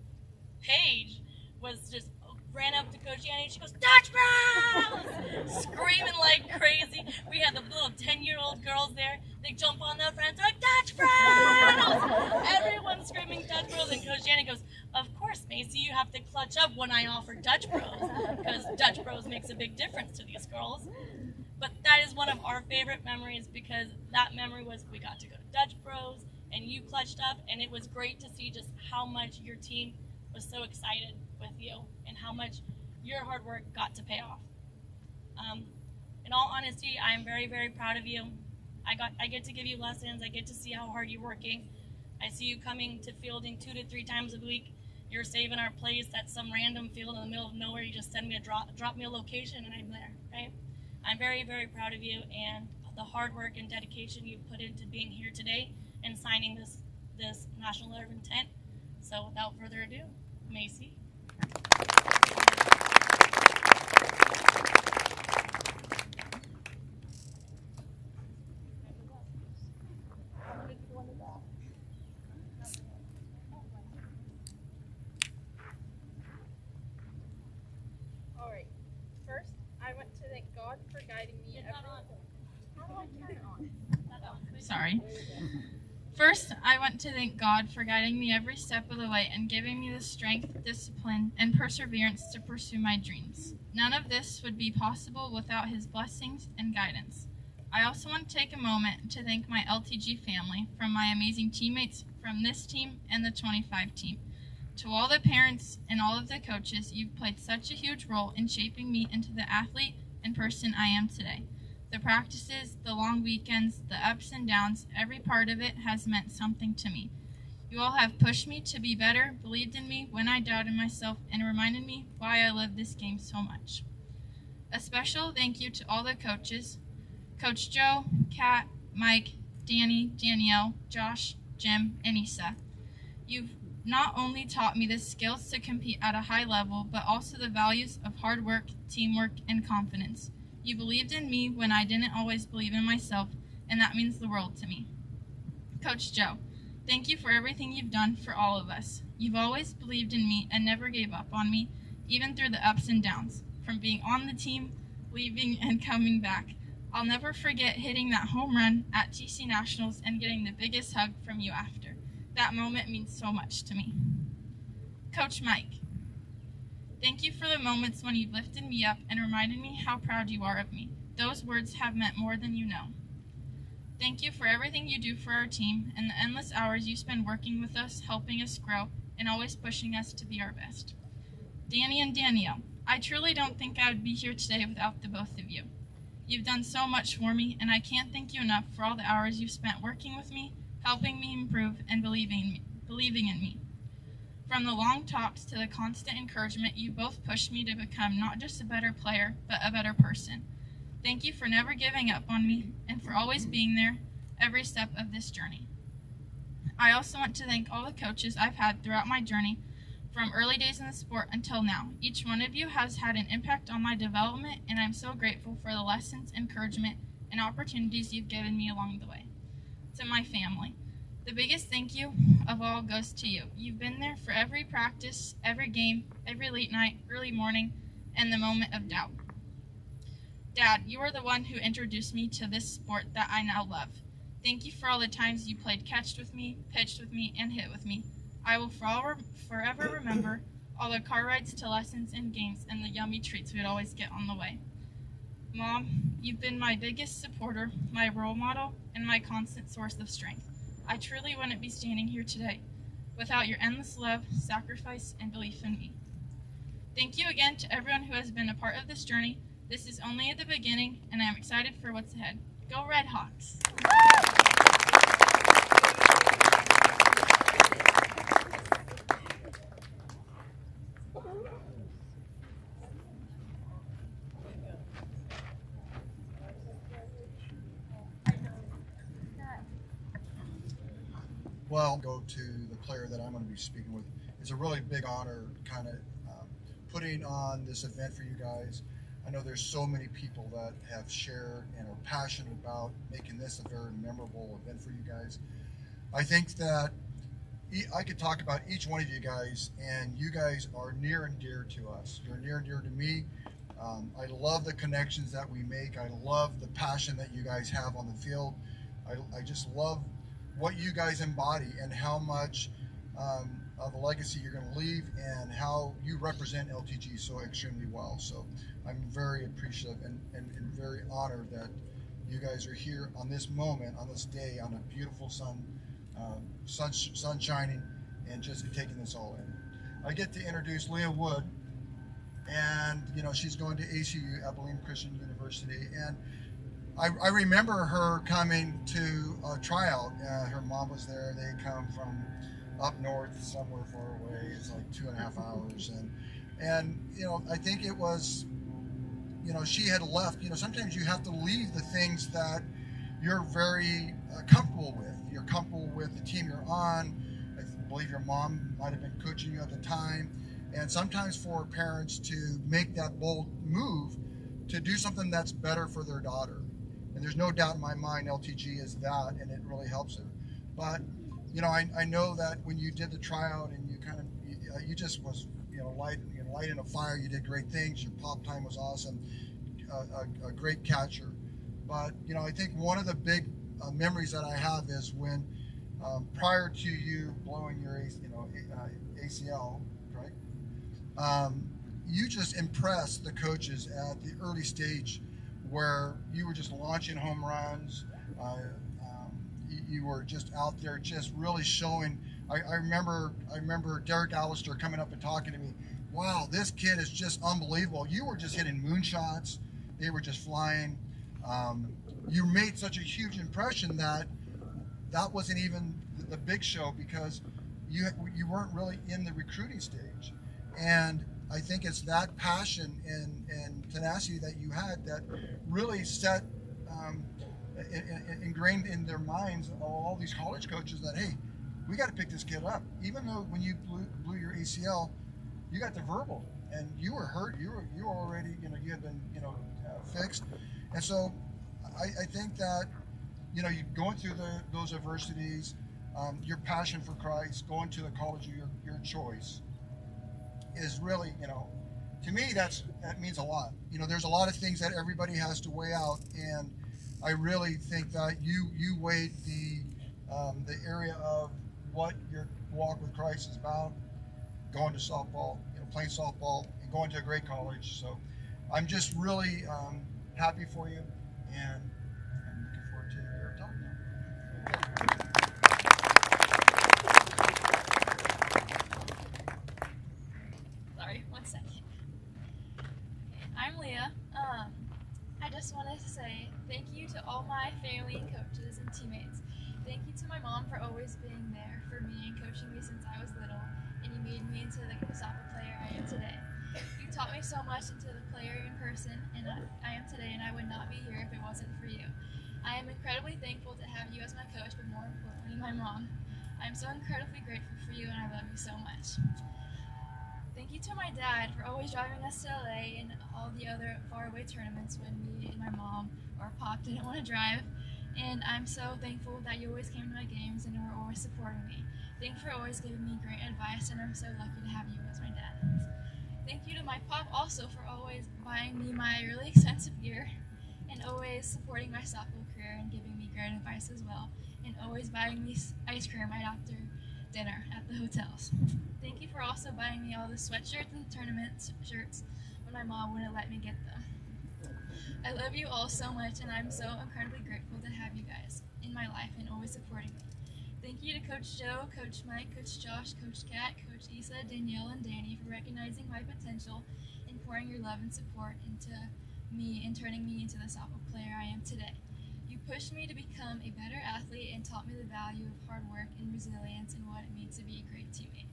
Paige was just ran up to Coach Danny, she goes, Dutch Bros! Screaming like crazy. We had the little 10-year-old girls there. They jump on their friends, like, Dutch Bros! Everyone's screaming Dutch Bros, and Coach Danny goes, of course, Macy, you have to clutch up when I offer Dutch Bros, because Dutch Bros makes a big difference to these girls. But that is one of our favorite memories, because that memory was we got to go to Dutch Bros, and you clutched up, and it was great to see just how much your team was so excited with you and how much your hard work got to pay off. In all honesty, I am very, very proud of you. I get to give you lessons. I get to see how hard you're working. I see you coming to fielding 2 to 3 times a week. You're saving our place at some random field in the middle of nowhere. You just send me drop me a location, and I'm there, right? I'm very, very proud of you and the hard work and dedication you put into being here today and signing this National Letter of Intent. So without further ado, Macy. Alright, first I want to thank God for guiding me Sorry. First, I want to thank God for guiding me every step of the way and giving me the strength, discipline, and perseverance to pursue my dreams. None of this would be possible without His blessings and guidance. I also want to take a moment to thank my LTG family, from my amazing teammates from this team and the 25 team. To all the parents and all of the coaches, you've played such a huge role in shaping me into the athlete and person I am today. The practices, the long weekends, the ups and downs, every part of it has meant something to me. You all have pushed me to be better, believed in me when I doubted myself, and reminded me why I love this game so much. A special thank you to all the coaches, Coach Joe, Kat, Mike, Danny, Danielle, Josh, Jim, and Issa. You've not only taught me the skills to compete at a high level, but also the values of hard work, teamwork, and confidence. You believed in me when I didn't always believe in myself, and that means the world to me. Coach Joe, thank you for everything you've done for all of us. You've always believed in me and never gave up on me, even through the ups and downs, from being on the team, leaving, and coming back. I'll never forget hitting that home run at TC Nationals and getting the biggest hug from you after. That moment means so much to me. Coach Mike, thank you for the moments when you lifted me up and reminded me how proud you are of me. Those words have meant more than you know. Thank you for everything you do for our team and the endless hours you spend working with us, helping us grow, and always pushing us to be our best. Danny and Danielle, I truly don't think I would be here today without the both of you. You've done so much for me, and I can't thank you enough for all the hours you've spent working with me, helping me improve, and believing in me. From the long talks to the constant encouragement, you both pushed me to become not just a better player, but a better person. Thank you for never giving up on me and for always being there every step of this journey. I also want to thank all the coaches I've had throughout my journey, from early days in the sport until now. Each one of you has had an impact on my development, and I'm so grateful for the lessons, encouragement, and opportunities you've given me along the way. To my family, the biggest thank you of all goes to you. You've been there for every practice, every game, every late night, early morning, and the moment of doubt. Dad, you are the one who introduced me to this sport that I now love. Thank you for all the times you played catch with me, pitched with me, and hit with me. I will forever remember all the car rides to lessons and games and the yummy treats we'd always get on the way. Mom, you've been my biggest supporter, my role model, and my constant source of strength. I truly wouldn't be standing here today without your endless love, sacrifice, and belief in me. Thank you again to everyone who has been a part of this journey. This is only at the beginning, and I'm excited for what's ahead. Go Red Hawks! Well, go to the player that I'm going to be speaking with. It's a really big honor kind of putting on this event for you guys. I know there's so many people that have shared and are passionate about making this a very memorable event for you guys. I think that I could talk about each one of you guys, and you guys are near and dear to us. You're near and dear to me. I love the connections that we make. I love the passion that you guys have on the field. I just love what you guys embody and how much of a legacy you're going to leave and how you represent LTG so extremely well. So I'm very appreciative and very honored that you guys are here on this moment, on this day, on a beautiful sun shining, and just taking this all in. I get to introduce Leah Wood, and she's going to ACU, Abilene Christian University, and I remember her coming to a tryout. Her mom was there. They come from up north, somewhere far away. It's like 2.5 hours, and I think it was, she had left. Sometimes you have to leave the things that you're very comfortable with. You're comfortable with the team you're on. I believe your mom might have been coaching you at the time, and sometimes for parents to make that bold move to do something that's better for their daughter. And there's no doubt in my mind LTG is that, and it really helps her. But I know that when you did the tryout and you kind of you just was lighting a fire. You did great things. Your pop time was awesome. A great catcher. But I think one of the big memories that I have is when prior to you blowing your ACL, right? You just impressed the coaches at the early stage, where you were just launching home runs. You were just out there, just really showing. I remember Derek Allister coming up and talking to me. Wow, this kid is just unbelievable. You were just hitting moonshots. They were just flying. You made such a huge impression that wasn't even the big show, because you weren't really in the recruiting stage. And I think it's that passion and tenacity that you had that really set ingrained in their minds all these college coaches that, hey, we got to pick this kid up. Even though when you blew your ACL, you got the verbal and you were hurt. You were already you had been fixed. And so I think that you going through those adversities, your passion for Christ, going to the college of your choice, is really, to me, that means a lot. There's a lot of things that everybody has to weigh out, and I really think that you weighed the area of what your walk with Christ is about, going to softball, playing softball, and going to a great college. So I'm just really happy for you, and I'm looking forward to your talk now. Sorry, 1 second. I'm Leah. I just wanted to say thank you to all my family and coaches and teammates. Thank you to my mom for always being there for me and coaching me since I was little, and you made me into the soccer player I am today. You taught me so much into the player in person, and I am today, and I would not be here if it wasn't for you. I am incredibly thankful to have you as my coach, but more importantly, my mom. I I'm so incredibly grateful for you, and I love you so much. Thank you to my dad for always driving us to LA and all the other faraway tournaments when me and my mom or Pop didn't want to drive. And I'm so thankful that you always came to my games and were always supporting me. Thank you for always giving me great advice, and I'm so lucky to have you as my dad. Thank you to my Pop also for always buying me my really expensive gear and always supporting my softball career and giving me great advice as well, and always buying me ice cream right after dinner at the hotels. Thank you for also buying me all the sweatshirts and tournament shirts when my mom wouldn't let me get them. I love you all so much, and I'm so incredibly grateful to have you guys in my life and always supporting me. Thank you to Coach Joe, Coach Mike, Coach Josh, Coach Kat, Coach Issa, Danielle, and Danny for recognizing my potential and pouring your love and support into me and turning me into the softball player I am today. You pushed me to become a better athlete and taught me the value of hard work and resilience and what it means to be a great teammate.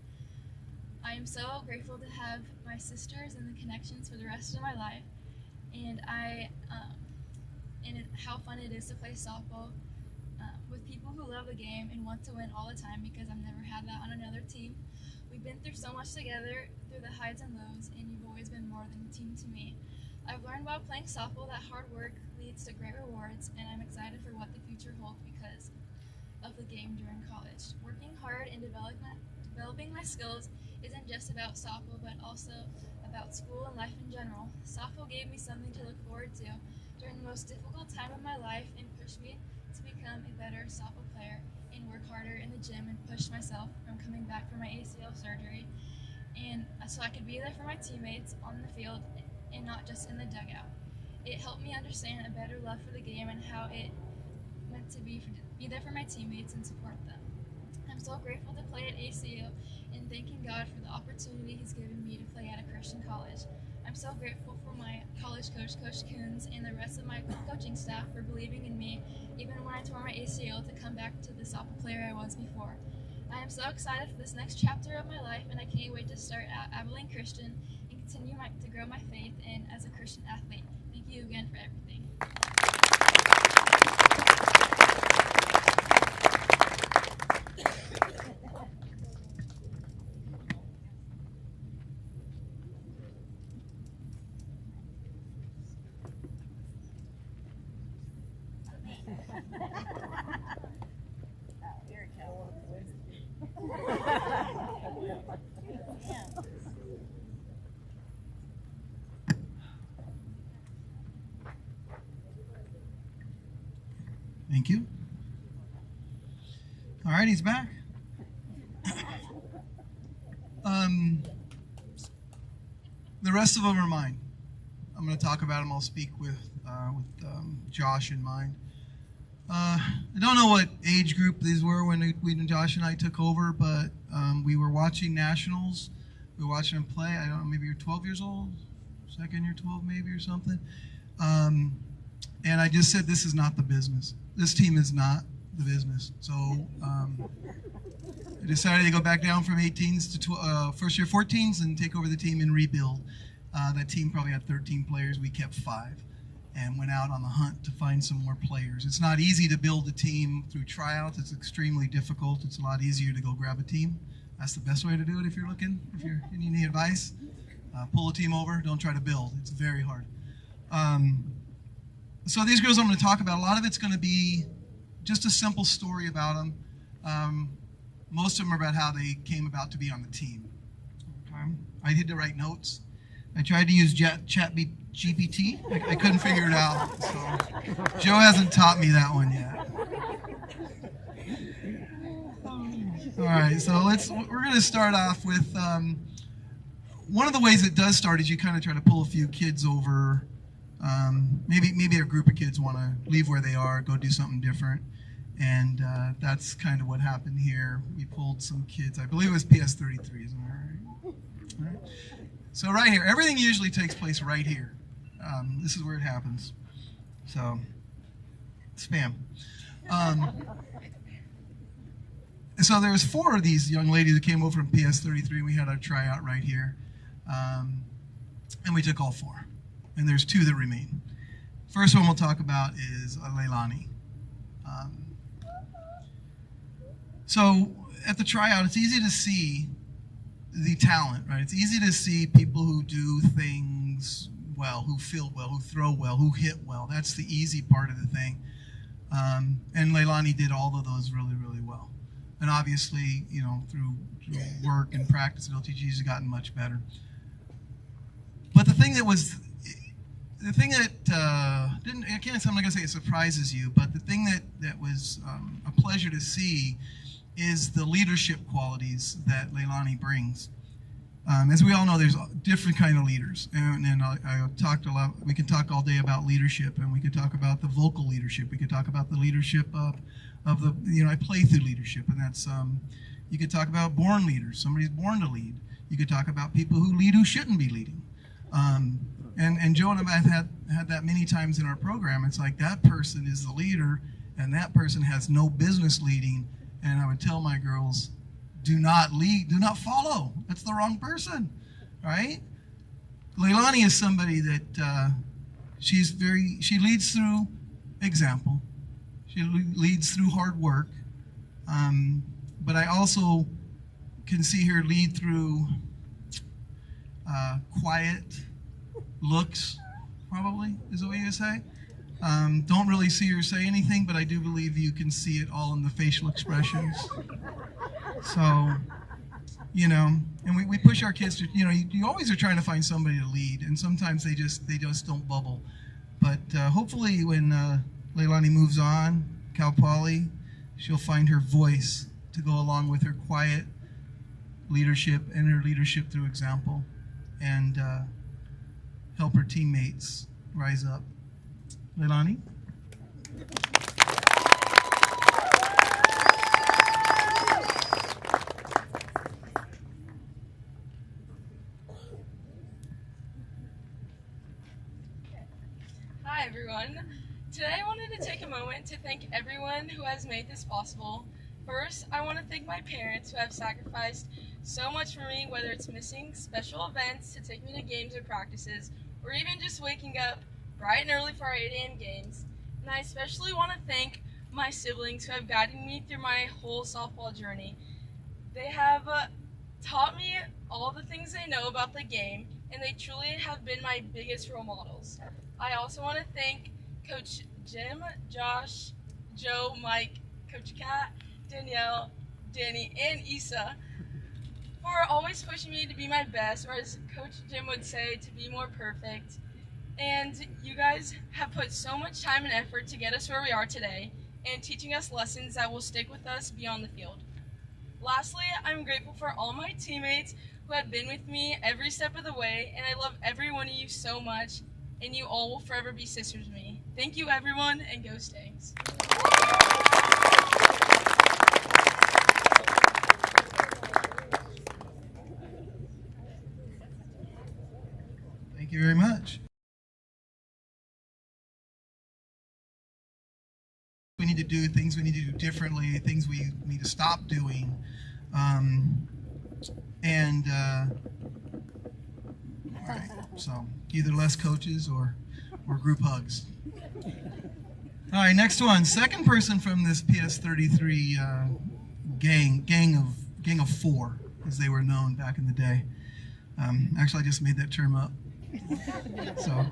I am so grateful to have my sisters and the connections for the rest of my life, and how fun it is to play softball with people who love the game and want to win all the time, because I've never had that on another team. We've been through so much together, through the highs and lows, and you've always been more than a team to me. I've learned while playing softball that hard work leads to great rewards, and I'm excited for what the future holds because of the game during college. Working hard and developing my skills isn't just about softball, but also about school and life in general. Softball gave me something to look forward to during the most difficult time of my life and pushed me to become a better softball player and work harder in the gym and push myself from coming back from my ACL surgery, and so I could be there for my teammates on the field and not just in the dugout. It helped me understand a better love for the game and how it meant to be there for my teammates and support them. I'm so grateful to play at ACU and thanking God for the opportunity He's given me to play at a Christian college. I'm so grateful for my college coach, Coach Coons, and the rest of my coaching staff for believing in me even when I tore my ACL to come back to the softball player I was before. I am so excited for this next chapter of my life, and I can't wait to start at Abilene Christian and continue to grow my faith and as a Christian athlete. Thank you again for everything. Thank you. All right, he's back. The rest of them are mine. I'm going to talk about them. I'll speak with Josh in mind. I don't know what age group these were when Josh and I took over, but we were watching nationals. We were watching them play. I don't know, maybe you're 12 years old, second year 12 maybe or something. And I just said, this is not the business. This team is not the business. So I decided to go back down from 18s to first year 14s and take over the team and rebuild. That team probably had 13 players. We kept 5 and went out on the hunt to find some more players. It's not easy to build a team through tryouts. It's extremely difficult. It's a lot easier to go grab a team. That's the best way to do it if you're looking, if you need advice. Pull a team over. Don't try to build. It's very hard. So these girls I'm going to talk about, a lot of it's going to be just a simple story about them. Most of them are about how they came about to be on the team. I had to write notes. I tried to use GPT. I couldn't figure it out. So Joe hasn't taught me that one yet. All right, so we're going to start off with one of the ways it does start is you kind of try to pull a few kids over. Maybe a group of kids want to leave where they are, go do something different, and that's kind of what happened here. We pulled some kids. I believe it was PS33, isn't that right? All right. So right here, everything usually takes place right here. This is where it happens. So, spam. So there was 4 of these young ladies who came over from PS33. We had our tryout right here, and we took all 4. And there's 2 that remain. First one we'll talk about is Leilani. So at the tryout, it's easy to see the talent, right? It's easy to see people who do things well, who field well, who throw well, who hit well. That's the easy part of the thing. And Leilani did all of those really, really well. And obviously, you know, through work and practice at LTG, she's gotten much better. But the thing that I'm not gonna say it surprises you, but the thing that was a pleasure to see is the leadership qualities that Leilani brings. As we all know, there's different kind of leaders, and I talked a lot. We can talk all day about leadership, and we could talk about the vocal leadership. We could talk about the leadership of the, you know, I play through leadership, and that's you could talk about born leaders. Somebody's born to lead. You could talk about people who lead who shouldn't be leading. And Joe and I have had that many times in our program. It's like that person is the leader, and that person has no business leading. And I would tell my girls, do not lead, do not follow. That's the wrong person, right? Leilani is somebody that she leads through example. She leads through hard work. But I also can see her lead through quiet looks, probably, is what you say. Don't really see her say anything, but I do believe you can see it all in the facial expressions. So, you know, and we push our kids to, you know, you always are trying to find somebody to lead, and sometimes they just don't bubble. But hopefully when Leilani moves on, Cal Poly, she'll find her voice to go along with her quiet leadership and her leadership through example, and help her teammates rise up. Leilani? Hi everyone. Today I wanted to take a moment to thank everyone who has made this possible. First, I want to thank my parents who have sacrificed so much for me, whether it's missing special events to take me to games or practices, or even just waking up bright and early for our 8 a.m. games. And I especially want to thank my siblings who have guided me through my whole softball journey. They have taught me all the things they know about the game, and they truly have been my biggest role models. I also want to thank Coach Jim, Josh, Joe, Mike, Coach Kat, Danielle, Danny, and Issa for always pushing me to be my best, or as Coach Jim would say, to be more perfect. And you guys have put so much time and effort to get us where we are today, and teaching us lessons that will stick with us beyond the field. Lastly, I'm grateful for all my teammates who have been with me every step of the way, and I love every one of you so much, and you all will forever be sisters to me. Thank you everyone, and go Stags. Thank you very much. We need to do things we need to do differently, things we need to stop doing, all right, so either less coaches or group hugs. All right, next one. Second person from this PS33 gang of four, as they were known back in the day. Actually, I just made that term up. So,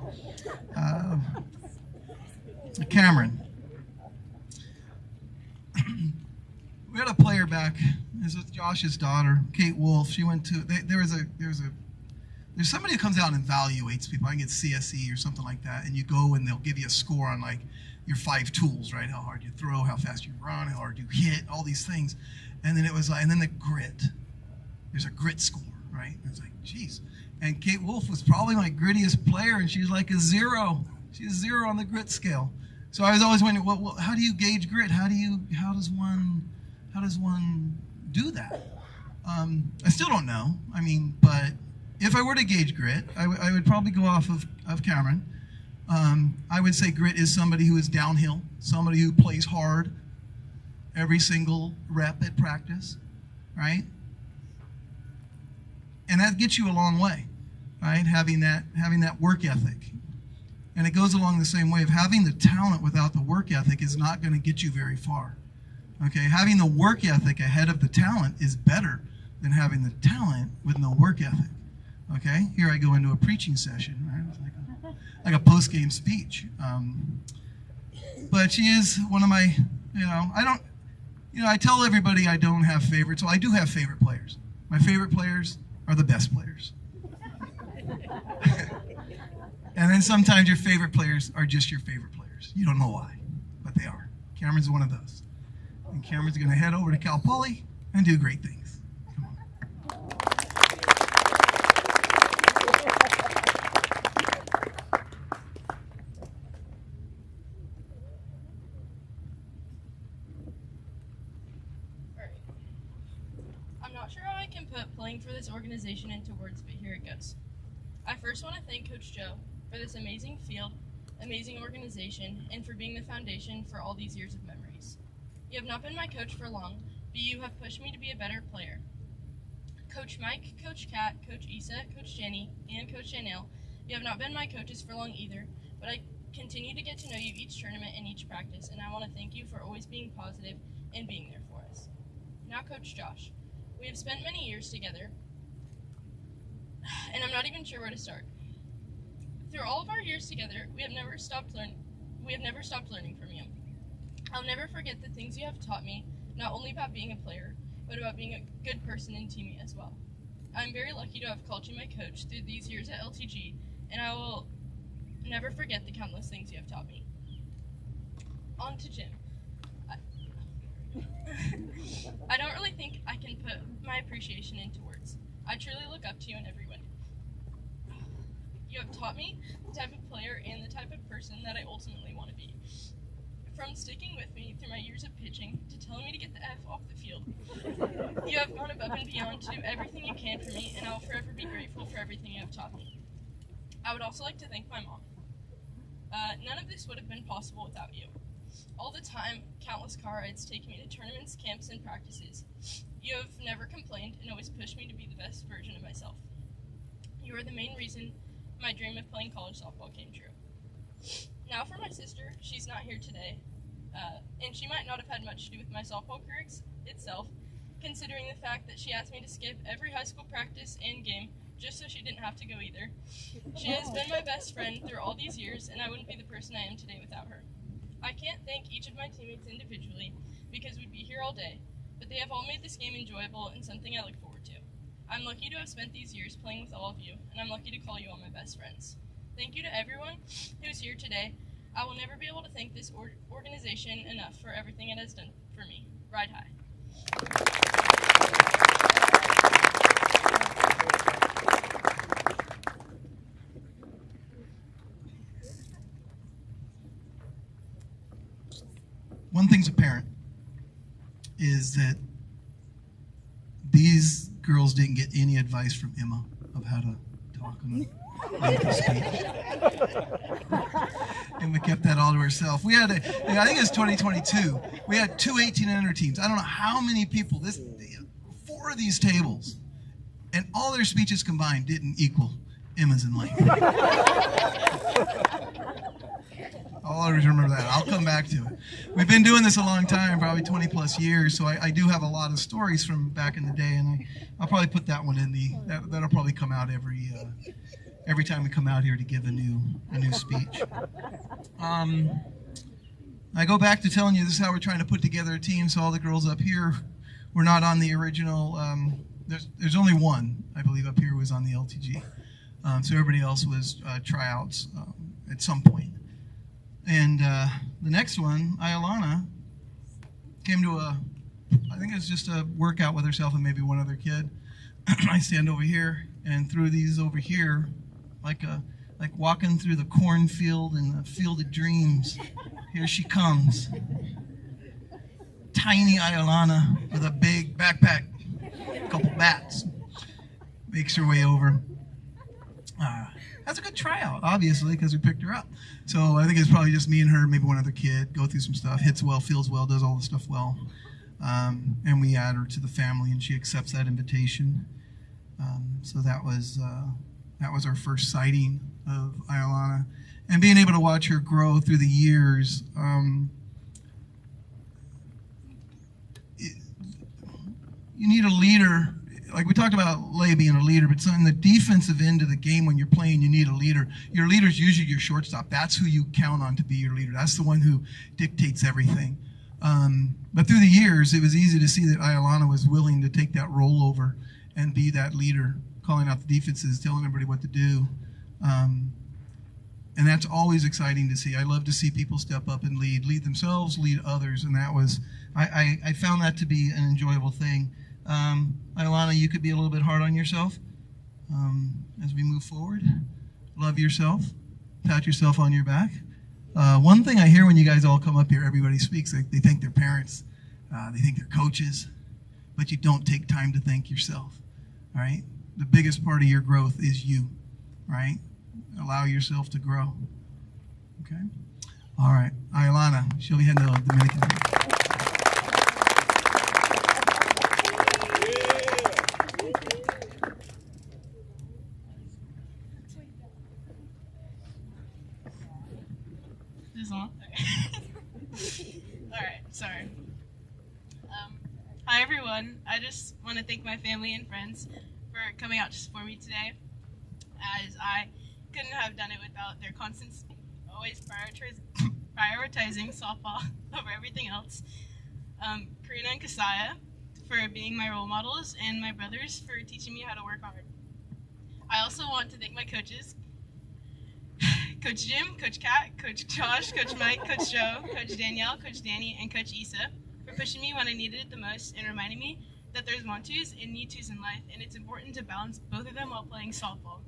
Cameron. We had a player back. This was Josh's daughter, Kate Wolf. She went to. There's somebody who comes out and evaluates people. I think it's CSE or something like that, and you go and they'll give you a score on like your 5 tools, right? How hard you throw, how fast you run, how hard you hit, all these things. And then it was like, and then the grit. There's a grit score, right? And it's like, geez. And Kate Wolf was probably my grittiest player, and she's like a 0. She's 0 on the grit scale. So I was always wondering, well, how do you gauge grit? How does one do that? I still don't know. I mean, but if I were to gauge grit, I would probably go off of Cameron. I would say grit is somebody who is downhill, somebody who plays hard every single rep at practice, right? And that gets you a long way, right? Having that work ethic. And it goes along the same way of having the talent without the work ethic is not going to get you very far. Okay, having the work ethic ahead of the talent is better than having the talent with no work ethic. Okay, here I go into a preaching session, right? It's like a post-game speech. But she is one of my, I tell everybody I don't have favorites. Well, I do have favorite players. My favorite players are the best players. And then sometimes your favorite players are just your favorite players. You don't know why, but they are. Cameron's one of those. And Cameron's going to head over to Cal Poly and do great things. Come on. I'm not sure how I can put playing for this organization into words, but here it goes. I first want to thank Coach Joe for this amazing field, amazing organization, and for being the foundation for all these years of memories. You have not been my coach for long, but you have pushed me to be a better player. Coach Mike, Coach Kat, Coach Issa, Coach Jenny, and Coach Janelle, you have not been my coaches for long either, but I continue to get to know you each tournament and each practice, and I want to thank you for always being positive and being there for us. Now Coach Josh, we have spent many years together, and I'm not even sure where to start. Through all of our years together, we have never stopped learning from you. I'll never forget the things you have taught me, not only about being a player, but about being a good person and teammate as well. I'm very lucky to have called you my coach through these years at LTG, and I will never forget the countless things you have taught me. On to Jim. I don't really think I can put my appreciation into words. I truly look up to you in every way. You have taught me the type of player and the type of person that I ultimately want to be. From sticking with me through my years of pitching to telling me to get the F off the field, you have gone above and beyond to do everything you can for me, and I will forever be grateful for everything you have taught me. I would also like to thank my mom. None of this would have been possible without you. All the time, countless car rides taking me to tournaments, camps, and practices. You have never complained and always pushed me to be the best version of myself. You are the main reason my dream of playing college softball came true. Now for my sister, she's not here today, and she might not have had much to do with my softball career itself, considering the fact that she asked me to skip every high school practice and game just so she didn't have to go either. She has been my best friend through all these years, and I wouldn't be the person I am today without her. I can't thank each of my teammates individually because we'd be here all day, but they have all made this game enjoyable and something I look forward to. I'm lucky to have spent these years playing with all of you, and I'm lucky to call you all my best friends. Thank you to everyone who's here today. I will never be able to thank this organization enough for everything it has done for me. Ride high. One thing's apparent is that these girls didn't get any advice from Emma of how to talk on a speech. Emma kept that all to herself. We had, I think it was 2022, we had two 18-under teams. I don't know how many people, 4 of these tables, and all their speeches combined didn't equal Emma's in length. I'll always remember that. I'll come back to it. We've been doing this a long time, probably 20 plus years, so I do have a lot of stories from back in the day, and I'll probably put that one in that'll probably come out every time we come out here to give a new speech. I go back to telling you this is how we're trying to put together a team, so all the girls up here were not on the original, there's only one, I believe, up here who was on the LTG. So everybody else was tryouts at some point. And the next one, Ayalana, came to I think it was just a workout with herself and maybe one other kid. I stand over here, and through these over here, like walking through the cornfield in the field of dreams, here she comes. Tiny Ayalana with a big backpack, a couple bats, makes her way over. That's a good tryout, obviously, because we picked her up. So I think it's probably just me and her, maybe one other kid, go through some stuff, hits well, feels well, does all the stuff well. And we add her to the family, and she accepts that invitation. So that was our first sighting of Ayalana. And being able to watch her grow through the years, you need a leader. Like we talked about Leia being a leader, but in the defensive end of the game when you're playing, you need a leader. Your leader's usually your shortstop. That's who you count on to be your leader. That's the one who dictates everything. But through the years, it was easy to see that Ayalana was willing to take that role over and be that leader, calling out the defenses, telling everybody what to do. And that's always exciting to see. I love to see people step up and lead themselves, lead others, and that was, I found that to be an enjoyable thing. Ayalana, you could be a little bit hard on yourself as we move forward. Love yourself, pat yourself on your back. One thing I hear when you guys all come up here, everybody speaks, they thank their parents, they thank their coaches, but you don't take time to thank yourself, all right? The biggest part of your growth is you, right? Allow yourself to grow, okay? All right, Ayalana, she'll be heading to the Dominican. This on? Alright, sorry. Hi everyone. I just want to thank my family and friends for coming out to support me today, as I couldn't have done it without their constant always prioritizing softball over everything else. Karina and Kasaya for being my role models, and my brothers for teaching me how to work hard. I also want to thank my coaches, Coach Jim, Coach Kat, Coach Josh, Coach Mike, Coach Joe, Coach Danielle, Coach Danny, and Coach Issa for pushing me when I needed it the most and reminding me that there's want tos and need tos in life, and it's important to balance both of them while playing softball.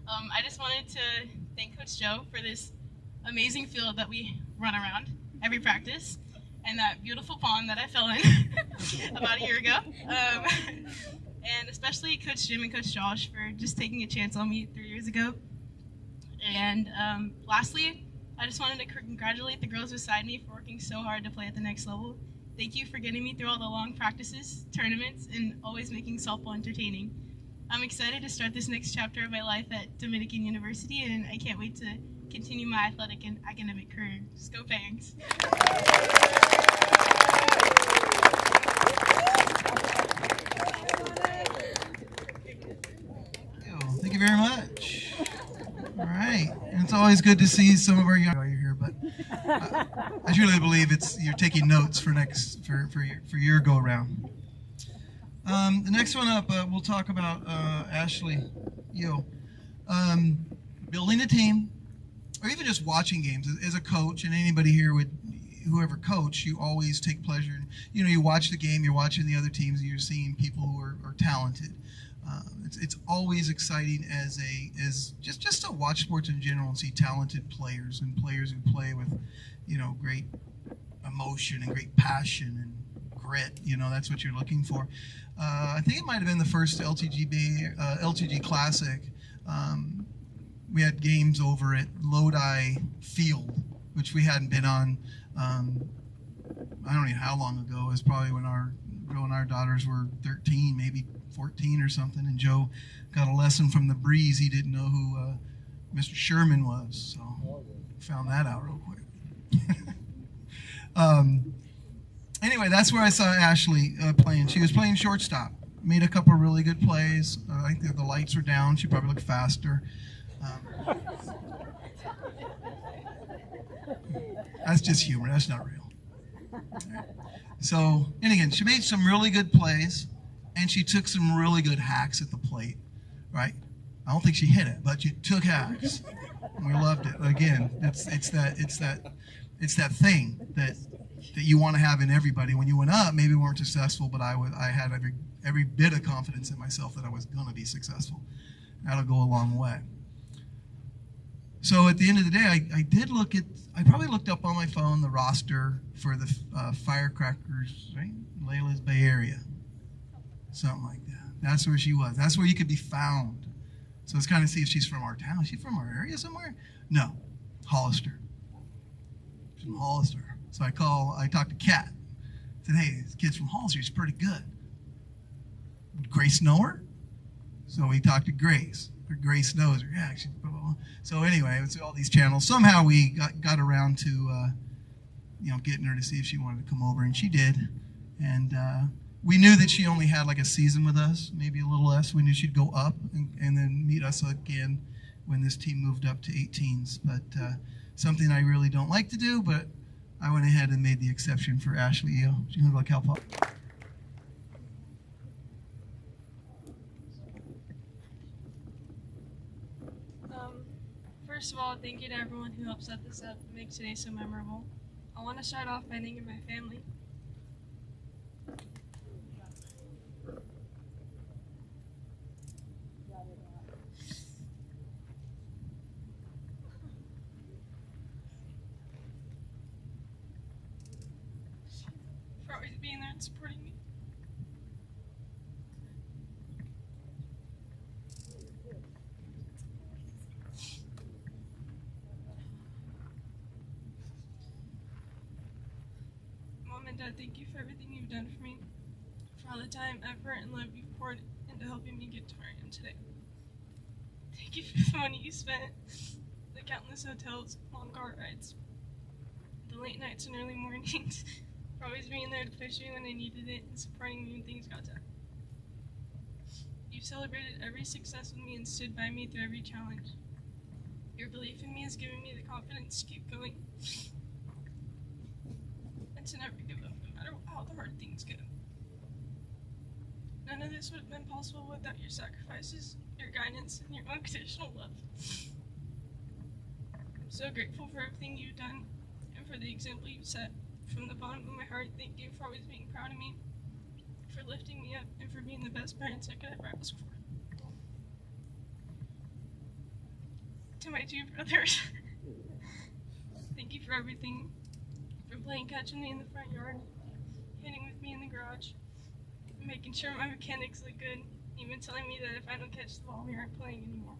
I just wanted to thank Coach Joe for this amazing field that we run around every practice, and that beautiful pond that I fell in about a year ago. And especially Coach Jim and Coach Josh for just taking a chance on me 3 years ago. And lastly, I just wanted to congratulate the girls beside me for working so hard to play at the next level. Thank you for getting me through all the long practices, tournaments, and always making softball entertaining. I'm excited to start this next chapter of my life at Dominican University, and I can't wait to continue my athletic and academic career. Just go Fangs! Thank you very much. All right, and it's always good to see some of our young while you're here, but I truly believe you're taking notes for your go around. The next one up, we'll talk about Ashley. Building a team, or even just watching games. As a coach, and anybody here whoever coach, you always take pleasure. You watch the game, you're watching the other teams, and you're seeing people who are talented. It's always exciting as just to watch sports in general and see talented players and players who play with great emotion and great passion and grit. That's what you're looking for. I think it might have been the first LTG Classic. We had games over at Lodi Field, which we hadn't been on. I don't know how long ago. It was probably when our daughters were 13, maybe 14 or something, and Joe got a lesson from the breeze. He didn't know who Mr. Sherman was, so found that out real quick. Anyway, that's where I saw Ashley playing. She was playing shortstop, made a couple of really good plays. I think the lights were down. She probably looked faster. That's just humor. That's not real. So, and again, she made some really good plays, and she took some really good hacks at the plate, right? I don't think she hit it, but she took hacks. And we loved it. Again, it's that thing that you want to have in everybody. When you went up, maybe we weren't successful, but I had every bit of confidence in myself that I was going to be successful. That'll go a long way. So at the end of the day, I probably looked up on my phone the roster for the Firecrackers, right? Layla's Bay Area. Something like that. That's where she was. That's where you could be found. So let's kind of see if she's from our town. Is she from our area somewhere? No. Hollister. She's from Hollister. So I talked to Kat. I said, hey, this kid's from Hollister. She's pretty good. Would Grace know her? So we talked to Grace. Grace knows her. Yeah, she's blah, blah, blah. So anyway, it's all these channels. Somehow we got around to getting her to see if she wanted to come over, and she did. And we knew that she only had like a season with us, maybe a little less. We knew she'd go up and then meet us again when this team moved up to 18s. But something I really don't like to do, but I went ahead and made the exception for Ashley Eo. She moved like Cal Pop. First of all, thank you to everyone who helped set this up and make today so memorable. I want to start off by thanking my family. For always being there and supporting me. Mom and Dad, thank you for everything you've done for me, for all the time, effort, and love you've poured into helping me get to where I am today. Thank you for the money you spent, the countless hotels, long car rides, the late nights and early mornings, for always being there to push me when I needed it and supporting me when things got tough. You've celebrated every success with me and stood by me through every challenge. Your belief in me has given me the confidence to keep going and to never give up, no matter how the hard things go. None of this would have been possible without your sacrifices, your guidance, and your unconditional love. I'm so grateful for everything you've done and for the example you've set. From the bottom of my heart, thank you for always being proud of me, for lifting me up, and for being the best parents I could ever ask for. To my two brothers, thank you for everything, for playing catch with me in the front yard, hitting with me in the garage, making sure my mechanics look good, even telling me that if I don't catch the ball, we aren't playing anymore.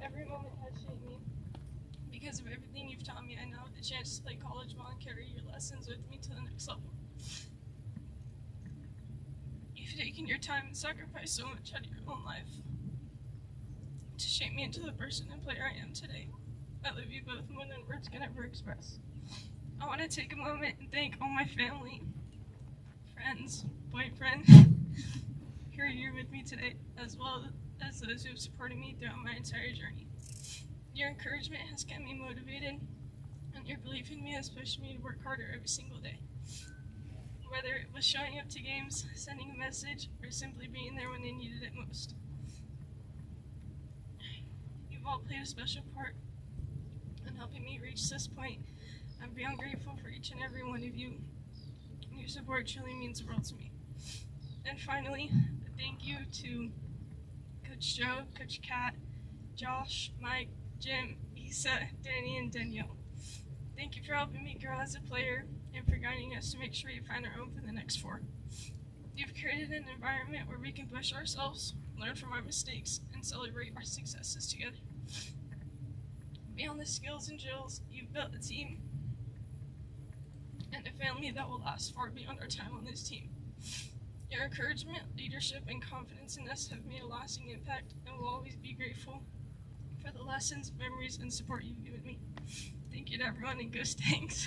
Every moment has shaped me. Because of everything you've taught me, I now have the chance to play college ball and carry your lessons with me to the next level. You've taken your time and sacrificed so much out of your own life to shape me into the person and player I am today. I love you both more than words can ever express. I want to take a moment and thank all my family, friends, boyfriend, who are here with me today, as well as those who have supported me throughout my entire journey. Your encouragement has kept me motivated, and your belief in me has pushed me to work harder every single day. Whether it was showing up to games, sending a message, or simply being there when they needed it most. You've all played a special part in helping me reach this point. I'm beyond grateful for each and every one of you. Your support truly means the world to me. And finally, thank you to Coach Joe, Coach Kat, Josh, Mike, Jim, Issa, Danny, and Danielle. Thank you for helping me grow as a player and for guiding us to make sure we find our own for the next 4. You've created an environment where we can push ourselves, learn from our mistakes, and celebrate our successes together. Beyond the skills and drills, you've built a team and a family that will last far beyond our time on this team. Your encouragement, leadership, and confidence in us have made a lasting impact, and will always be grateful for the lessons, memories, and support you've given me. Thank you to everyone, and go Stanks.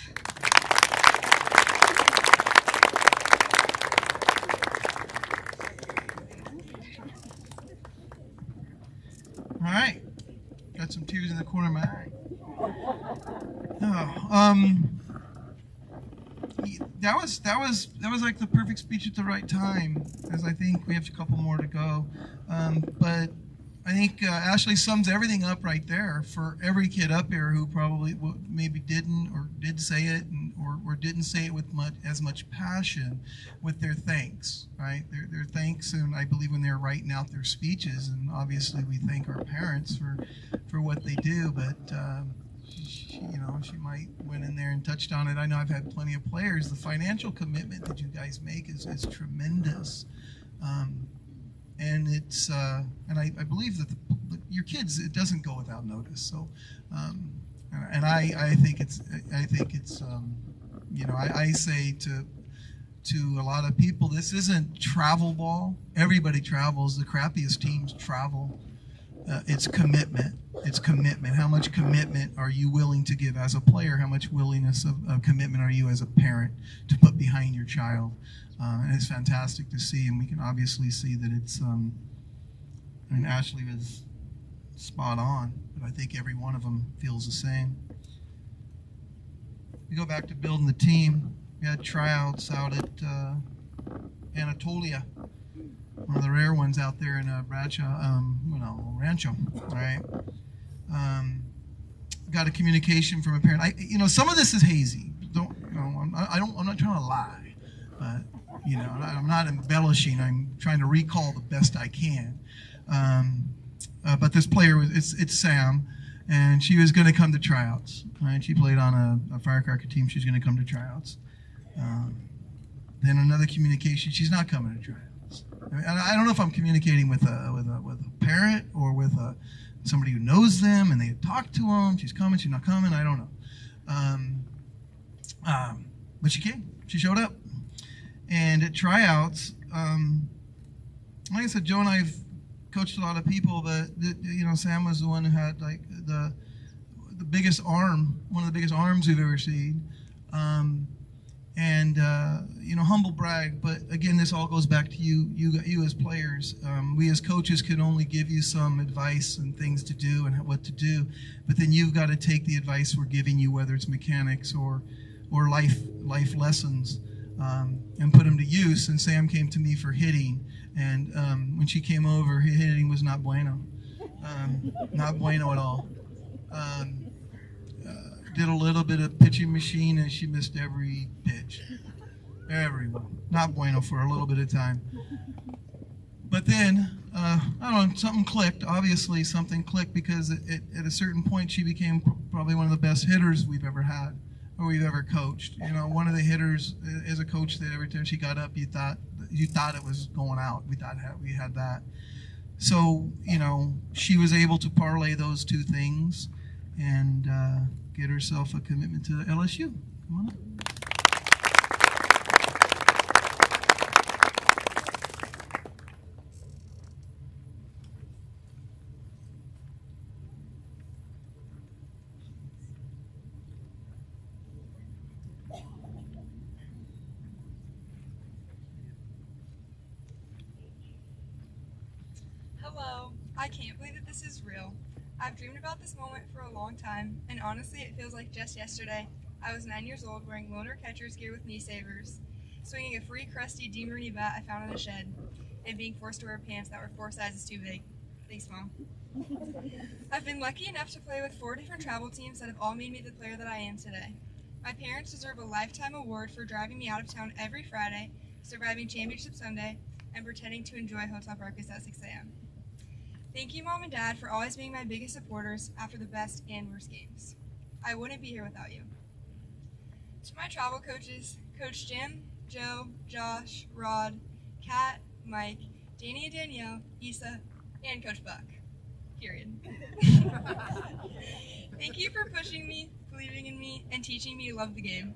All right, got some tears in the corner of my eye. That was like the perfect speech at the right time, as I think we have a couple more to go. But I think Ashley sums everything up right there for every kid up here who probably maybe didn't or did say it, or didn't say it with as much passion, with their thanks, right? Their thanks, and I believe when they're writing out their speeches, and obviously we thank our parents for what they do, but she might went in there and touched on it. I know I've had plenty of players. The financial commitment that you guys make is tremendous. And it's and I believe that your kids, it doesn't go without notice. So, and I think it's I say to a lot of people, this isn't travel ball. Everybody travels. The crappiest teams travel. it's commitment. It's commitment. How much commitment are you willing to give as a player? How much willingness of commitment are you as a parent to put behind your child? And it's fantastic to see, and we can obviously see that it's, I mean, Ashley was spot on, but I think every one of them feels the same. We go back to building the team. We had tryouts out at Anatolia, one of the rare ones out there in Bradshaw, Rancho, right? Got a communication from a parent. Some of this is hazy. I'm not trying to lie, but I'm not embellishing. I'm trying to recall the best I can. But this player it's Sam, and she was going to come to tryouts. Right? She played on a firecracker team. She's going to come to tryouts. Then another communication. She's not coming to tryouts. I don't know if I'm communicating with a parent or with somebody who knows them and they had talked to them. She's coming. She's not coming. I don't know. But she came. She showed up. And at tryouts, like I said, Joe and I have coached a lot of people, but Sam was the one who had like the biggest arm, one of the biggest arms we've ever seen. Humble brag, but again, this all goes back to you as players. We as coaches can only give you some advice and things to do and what to do, but then you've got to take the advice we're giving you, whether it's mechanics or life lessons, and put them to use. And Sam came to me for hitting, and when she came over, hitting was not bueno, not bueno at all. Did a little bit of pitching machine, and she missed every pitch. Everyone. Not bueno for a little bit of time. But then, I don't know, something clicked. Obviously, something clicked because at a certain point, she became probably one of the best hitters we've ever had or we've ever coached. One of the hitters as a coach that every time she got up, you thought it was going out. We thought we had that. So, she was able to parlay those two things and get herself a commitment to LSU. Come on up. Hello. I can't believe that this is real. I've dreamed about this moment for a long time, and honestly, it feels like just yesterday. I was 9 years old wearing loaner catcher's gear with knee savers, swinging a free crusty DeMarini bat I found in a shed, and being forced to wear pants that were 4 sizes too big. Thanks, Mom. I've been lucky enough to play with 4 different travel teams that have all made me the player that I am today. My parents deserve a lifetime award for driving me out of town every Friday, surviving Championship Sunday, and pretending to enjoy hotel breakfast at 6 a.m. Thank you, Mom and Dad, for always being my biggest supporters after the best and worst games. I wouldn't be here without you. To my travel coaches, Coach Jim, Joe, Josh, Rod, Kat, Mike, Danny and Danielle, Issa, and Coach Buck. Period. Thank you for pushing me, believing in me, and teaching me to love the game.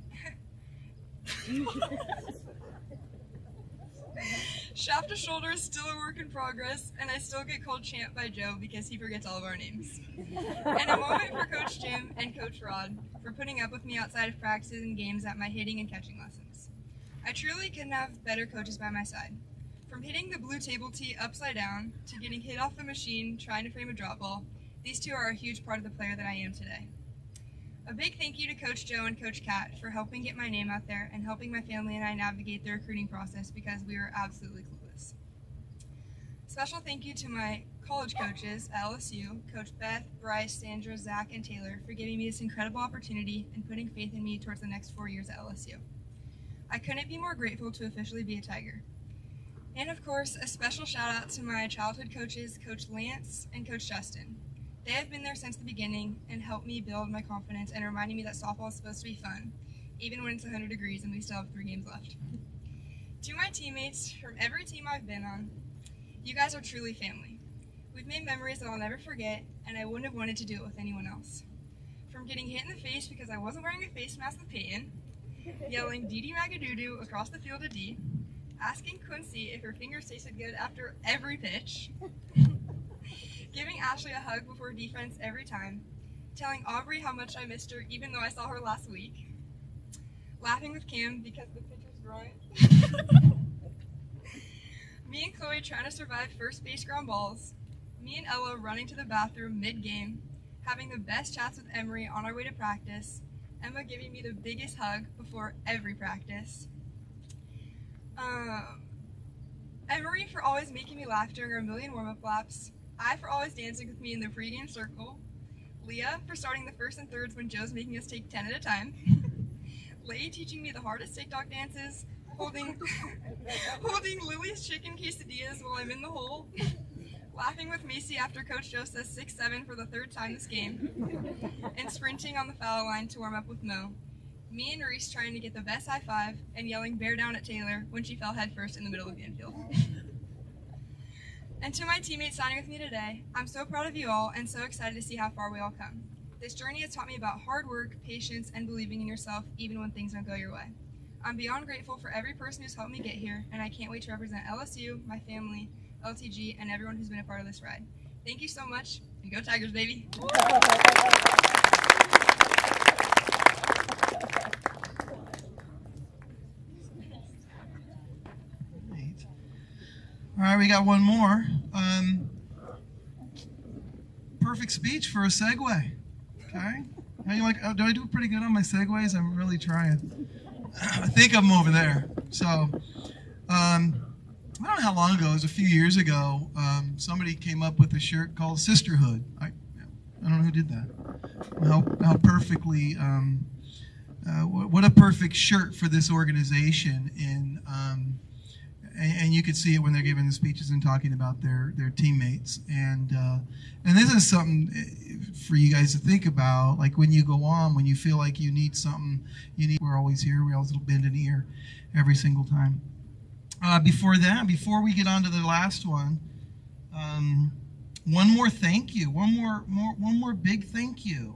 Shaft to shoulder is still a work in progress, and I still get called champ by Joe because he forgets all of our names. And a moment for Coach Jim and Coach Rod for putting up with me outside of practices and games at my hitting and catching lessons. I truly couldn't have better coaches by my side. From hitting the blue table tee upside down to getting hit off the machine trying to frame a drop ball, these two are a huge part of the player that I am today. A big thank you to Coach Joe and Coach Kat for helping get my name out there and helping my family and I navigate the recruiting process because we were absolutely clueless. Special thank you to my college coaches at LSU, Coach Beth, Bryce, Sandra, Zach, and Taylor for giving me this incredible opportunity and putting faith in me towards the next 4 years at LSU. I couldn't be more grateful to officially be a Tiger. And of course, a special shout out to my childhood coaches, Coach Lance and Coach Justin. They have been there since the beginning and helped me build my confidence and reminding me that softball is supposed to be fun, even when it's 100 degrees and we still have 3 games left. To my teammates from every team I've been on, you guys are truly family. We've made memories that I'll never forget, and I wouldn't have wanted to do it with anyone else. From getting hit in the face because I wasn't wearing a face mask with Peyton, yelling Dee Dee Magadoodoo across the field to Dee, asking Quincy if her fingers tasted good after every pitch, giving Ashley a hug before defense every time, telling Aubrey how much I missed her even though I saw her last week, laughing with Cam because the pitcher's growing, me and Chloe trying to survive first base ground balls, me and Ella running to the bathroom mid-game, having the best chats with Emery on our way to practice, Emma giving me the biggest hug before every practice, Emery for always making me laugh during our million warm-up laps, I for always dancing with me in the pregame circle, Leah for starting the first and thirds when Joe's making us take 10 at a time, Lay teaching me the hardest TikTok dances, holding Lily's chicken quesadillas while I'm in the hole, laughing with Macy after Coach Joe says 6-7 for the third time this game, and sprinting on the foul line to warm up with Mo. Me and Reese trying to get the best high five and yelling bear down at Taylor when she fell headfirst in the middle of the infield. And to my teammates signing with me today, I'm so proud of you all and so excited to see how far we all come. This journey has taught me about hard work, patience, and believing in yourself even when things don't go your way. I'm beyond grateful for every person who's helped me get here, and I can't wait to represent LSU, my family, LTG, and everyone who's been a part of this ride. Thank you so much, and go Tigers, baby! All right, we got one more. Perfect speech for a segue. Okay. How you like? Do I do pretty good on my segues? I'm really trying. I think I'm over there. So, I don't know how long ago. It was a few years ago. Somebody came up with a shirt called Sisterhood. I don't know who did that. How perfectly. What a perfect shirt for this organization. And you could see it when they're giving the speeches and talking about their teammates. And this is something for you guys to think about. Like when you go on, when you feel like you need something, we're always here. We always bend an ear every single time. Before we get on to the last one, one more thank you. One more big thank you.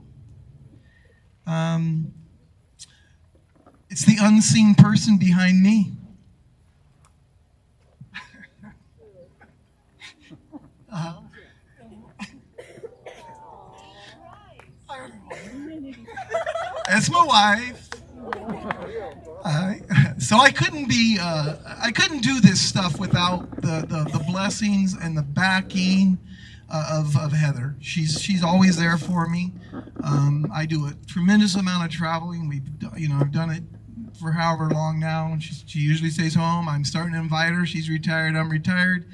It's the unseen person behind me. That's my wife. So I couldn't do this stuff without the blessings and the backing of Heather. She's always there for me. I do a tremendous amount of traveling. I've done it for however long now. She usually stays home. I'm starting to invite her. She's retired. I'm retired.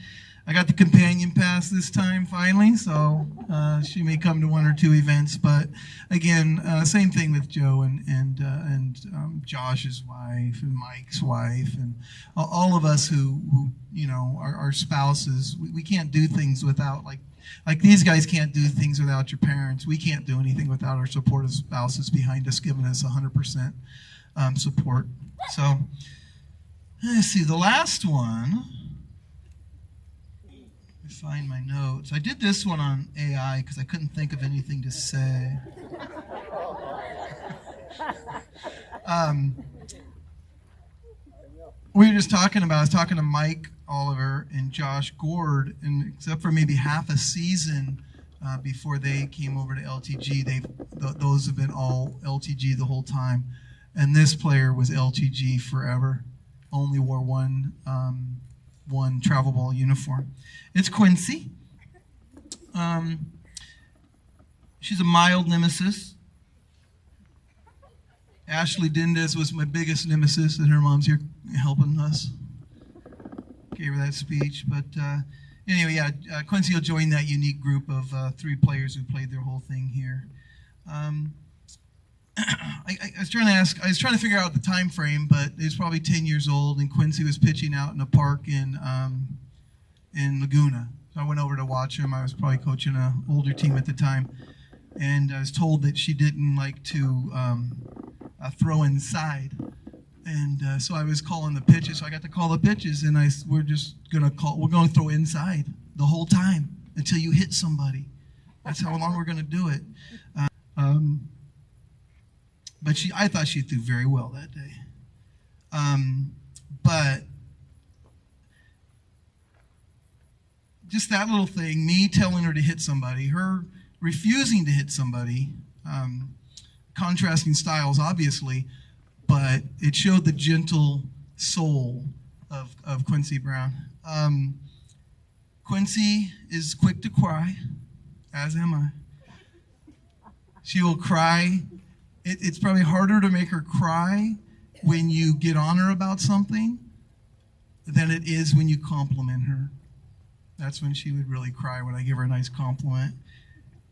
I got the companion pass this time finally, so she may come to one or two events. But again, same thing with Joe and Josh's wife and Mike's wife and all of us who are spouses. We can't do things without like these guys can't do things without your parents. We can't do anything without our supportive spouses behind us, giving us 100% support. So let's see the last one. Find my notes. I did this one on AI because I couldn't think of anything to say. We were just talking about, I was talking to Mike Oliver and Josh Gord, and except for maybe half a season before they came over to LTG, those have been all LTG the whole time. And this player was LTG forever, only wore one travel ball uniform. It's Quincy. She's a mild nemesis. Ashley Dindes was my biggest nemesis, and her mom's here helping us. Gave her that speech. But anyway, yeah, Quincy will join that unique group of 3 players who played their whole thing here. I was trying to figure out the time frame, but it's probably 10 years old, and Quincy was pitching out in a park in Laguna. So I went over to watch him. I was probably coaching an older team at the time, and I was told that she didn't like to throw inside, and so I was calling the pitches. So I got to call the pitches, and we're going to throw inside the whole time until you hit somebody. That's how long we're going to do it. But I thought she threw very well that day. But just that little thing, me telling her to hit somebody, her refusing to hit somebody, contrasting styles, obviously, but it showed the gentle soul of Quincy Brown. Quincy is quick to cry, as am I. She will cry. It's probably harder to make her cry when you get on her about something than it is when you compliment her. That's when she would really cry, when I give her a nice compliment.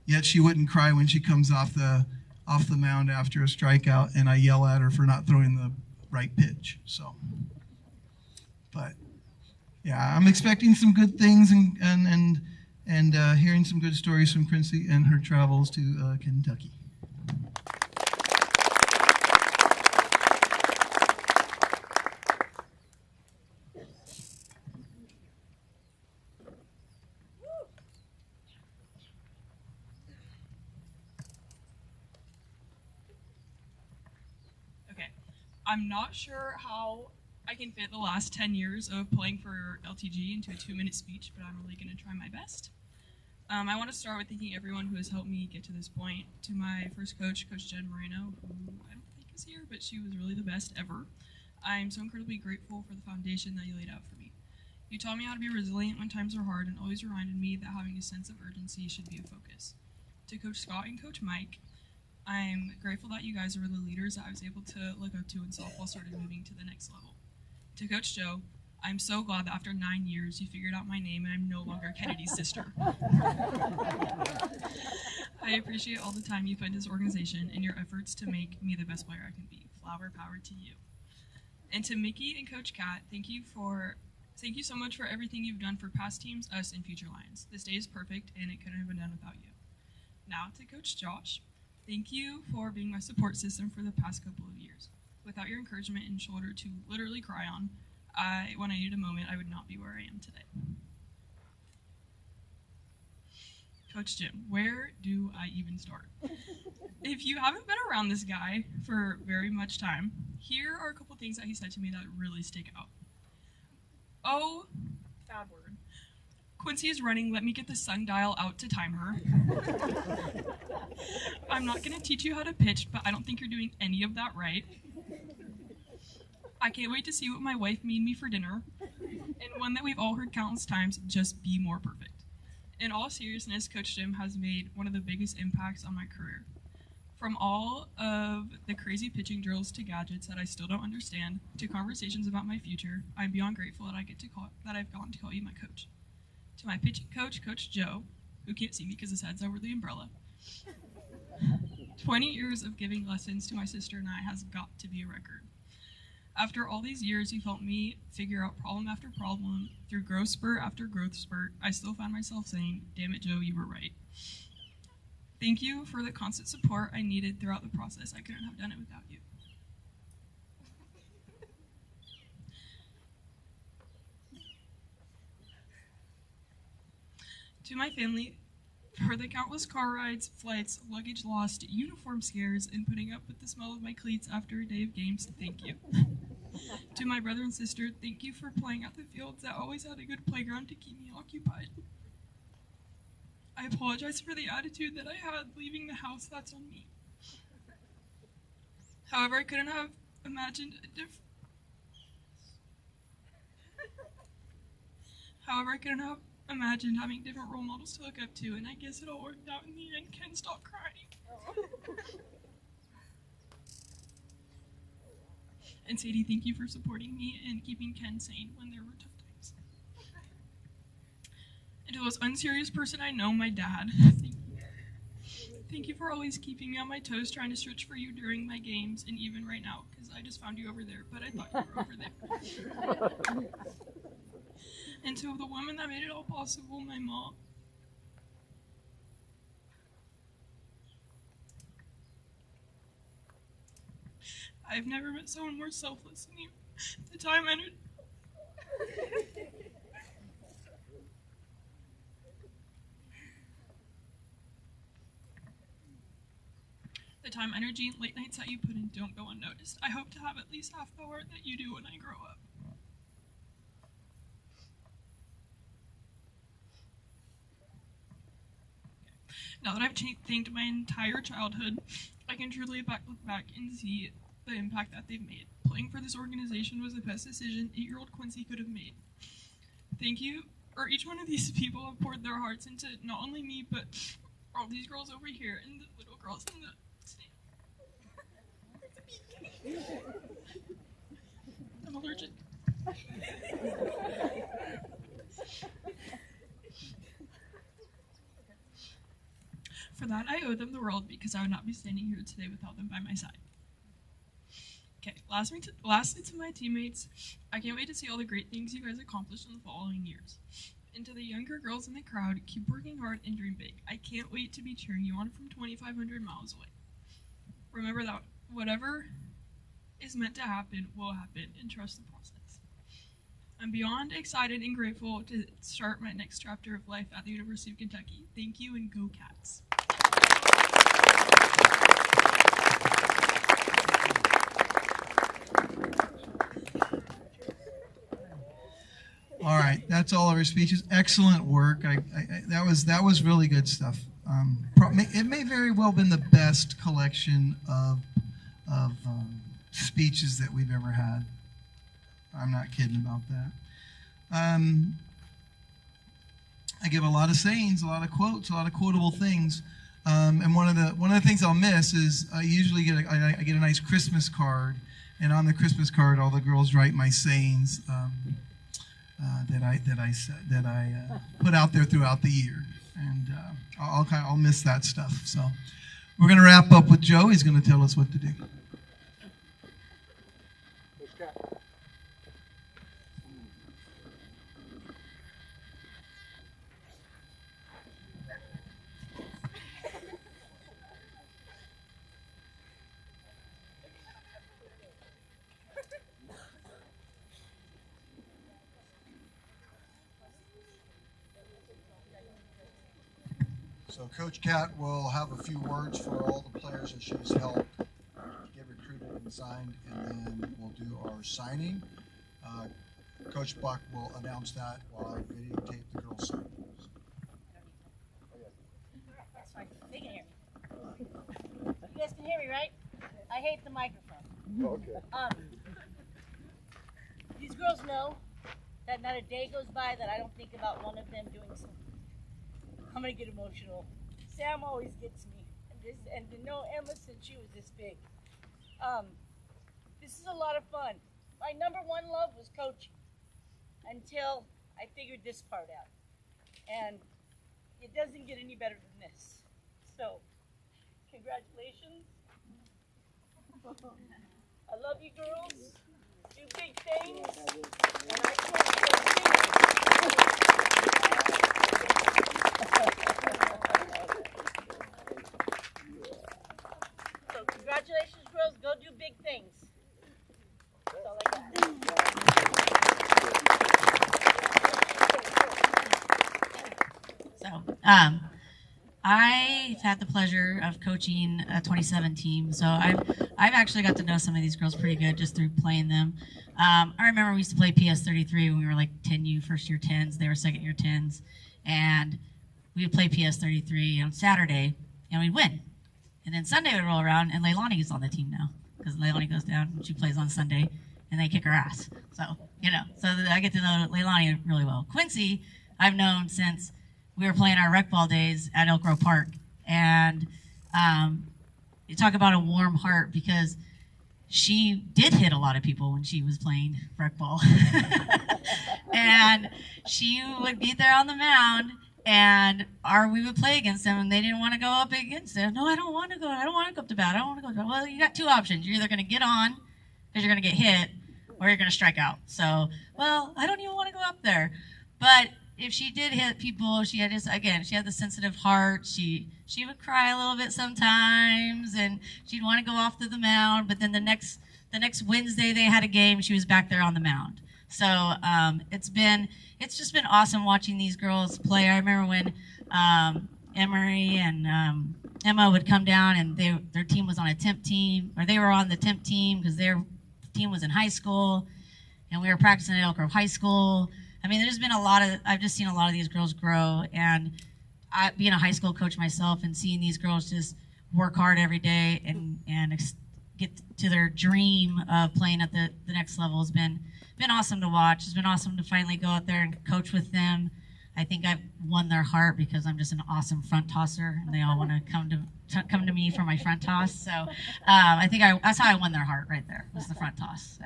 Yet she wouldn't cry when she comes off the mound after a strikeout and I yell at her for not throwing the right pitch. So, but yeah, I'm expecting some good things and hearing some good stories from Quincy and her travels to Kentucky. I'm not sure how I can fit the last 10 years of playing for LTG into a 2-minute speech, but I'm really going to try my best. I want to start with thanking everyone who has helped me get to this point. To my first coach, Coach Jen Moreno, who I don't think is here, but she was really the best ever. I'm so incredibly grateful for the foundation that you laid out for me. You taught me how to be resilient when times were hard and always reminded me that having a sense of urgency should be a focus. To Coach Scott and Coach Mike, I'm grateful that you guys were the leaders that I was able to look up to when softball started moving to the next level. To Coach Joe, I'm so glad that after 9 years you figured out my name and I'm no longer Kennedy's sister. I appreciate all the time you put into this organization and your efforts to make me the best player I can be. Flower power to you. And to Mickey and Coach Kat, thank you so much for everything you've done for past teams, us, and future Lions. This day is perfect and it couldn't have been done without you. Now to Coach Josh. Thank you for being my support system for the past couple of years. Without your encouragement and shoulder to literally cry on, when I needed a moment, I would not be where I am today. Coach Jim, where do I even start? If you haven't been around this guy for very much time, here are a couple things that he said to me that really stick out. Oh, bad word. Quincy is running, let me get the sundial out to time her. I'm not going to teach you how to pitch, but I don't think you're doing any of that right. I can't wait to see what my wife made me for dinner. And one that we've all heard countless times, just be more perfect. In all seriousness, Coach Jim has made one of the biggest impacts on my career. From all of the crazy pitching drills to gadgets that I still don't understand, to conversations about my future, I'm beyond grateful that I've gotten to call you my coach. To my pitching coach, Coach Joe, who can't see me because his head's over the umbrella. 20 years of giving lessons to my sister and I has got to be a record. After all these years, you've helped me figure out problem after problem. Through growth spurt after growth spurt, I still find myself saying, damn it, Joe, you were right. Thank you for the constant support I needed throughout the process. I couldn't have done it without you. To my family, for the countless car rides, flights, luggage lost, uniform scares, and putting up with the smell of my cleats after a day of games, thank you. To my brother and sister, thank you for playing at the fields that always had a good playground to keep me occupied. I apologize for the attitude that I had leaving the house. That's on me. However, I couldn't have imagined having different role models to look up to, and I guess it all worked out in the end. Ken, stop crying. And Sadie, thank you for supporting me and keeping Ken sane when there were tough times. And to the most unserious person I know, my dad, thank you. Thank you for always keeping me on my toes, trying to search for you during my games, and even right now, because I just found you over there, but I thought you were over there. And to the woman that made it all possible, my mom. I've never met someone more selfless than you. The time, energy, and late nights that you put in don't go unnoticed. I hope to have at least half the heart that you do when I grow up. Now that I've thanked my entire childhood, I can truly look back and see the impact that they've made. Playing for this organization was the best decision 8-year-old Quincy could have made. Thank you, or each one of these people have poured their hearts into not only me, but all these girls over here and the little girls in the I'm allergic. For that, I owe them the world because I would not be standing here today without them by my side. Okay, lastly to my teammates, I can't wait to see all the great things you guys accomplished in the following years. And to the younger girls in the crowd, keep working hard and dream big. I can't wait to be cheering you on from 2,500 miles away. Remember that whatever is meant to happen will happen, and trust the process. I'm beyond excited and grateful to start my next chapter of life at the University of Kentucky. Thank you, and go Cats. All right, that's all of our speeches. Excellent work. That was really good stuff. It may very well have been the best collection of speeches that we've ever had. I'm not kidding about that. I give a lot of sayings, a lot of quotes, a lot of quotable things. And one of the things I'll miss is I usually get I get a nice Christmas card, and on the Christmas card, all the girls write my sayings that I put out there throughout the year, and I'll miss that stuff. So we're going to wrap up with Joe. He's going to tell us what to do. So Coach Cat will have a few words for all the players that she's helped get recruited and signed, and then we'll do our signing. Coach Buck will announce that while I videotape the girls' sign. That's fine. They can hear me. You guys can hear me, right? I hate the microphone. Okay. These girls know that not a day goes by that I don't think about one of them doing something. I'm gonna get emotional. Sam always gets me, and to know Emma since she was this big. This is a lot of fun. My number one love was coaching until I figured this part out, and it doesn't get any better than this. So, congratulations. I love you girls. Do big things, and I can't So congratulations, girls. Go do big things. That's all I got. So, I've had the pleasure of coaching a 27 team, so I've actually got to know some of these girls pretty good just through playing them. I remember we used to play PS33 when we were like 10U first year 10s. They were second year 10s, and we would play PS33 on Saturday, and we'd win. And then Sunday would roll around, and Leilani is on the team now because Leilani goes down and she plays on Sunday, and they kick her ass. So so I get to know Leilani really well. Quincy, I've known since we were playing our rec ball days at Elk Grove Park, and you talk about a warm heart because she did hit a lot of people when she was playing rec ball, and she would be there on the mound. And we would play against them, and they didn't want to go up against them. No, I don't want to go. I don't want to go up to bat. I don't want to go up to bat. Well, you got two options. You're either going to get on because you're going to get hit, or you're going to strike out. So, well, I don't even want to go up there. But if she did hit people, she had she had the sensitive heart. She would cry a little bit sometimes, and she'd want to go off to the mound. But then the next Wednesday they had a game, she was back there on the mound. So it's just been awesome watching these girls play. I remember when Emery and Emma would come down, and their team was on a temp team, or they were on the temp team because their team was in high school, and we were practicing at Elk Grove High School. I mean, I've just seen a lot of these girls grow, and being a high school coach myself and seeing these girls just work hard every day and get to their dream of playing at the next level has been awesome to watch. It's been awesome to finally go out there and coach with them. I think I've won their heart because I'm just an awesome front tosser, and they all want to come to me for my front toss. So I think that's how I won their heart right there, was the front toss.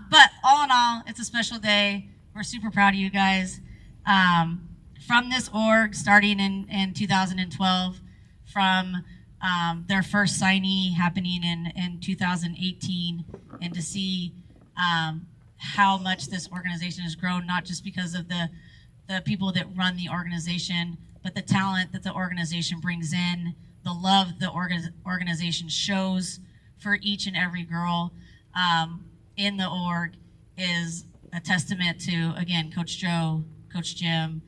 But all in all, it's a special day. We're super proud of you guys. From this org, starting in 2012, from their first signee happening in 2018, and to see how much this organization has grown, not just because of the people that run the organization, but the talent that the organization brings in, the love the organization shows for each and every girl in the org is a testament to, again, Coach Joe, Coach Jim,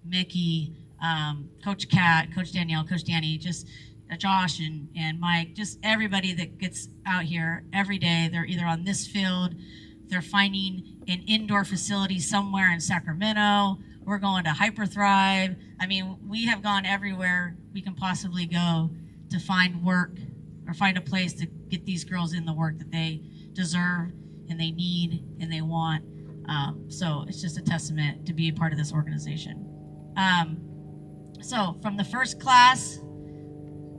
Mickey, Coach Kat, Coach Danielle, Coach Danny, just Josh and Mike, just everybody that gets out here every day. They're either on this field, they're finding an indoor facility somewhere in Sacramento. We're going to Hyperthrive. I mean, we have gone everywhere we can possibly go to find work or find a place to get these girls in the work that they deserve and they need and they want. So it's just a testament to be a part of this organization. So from the first class,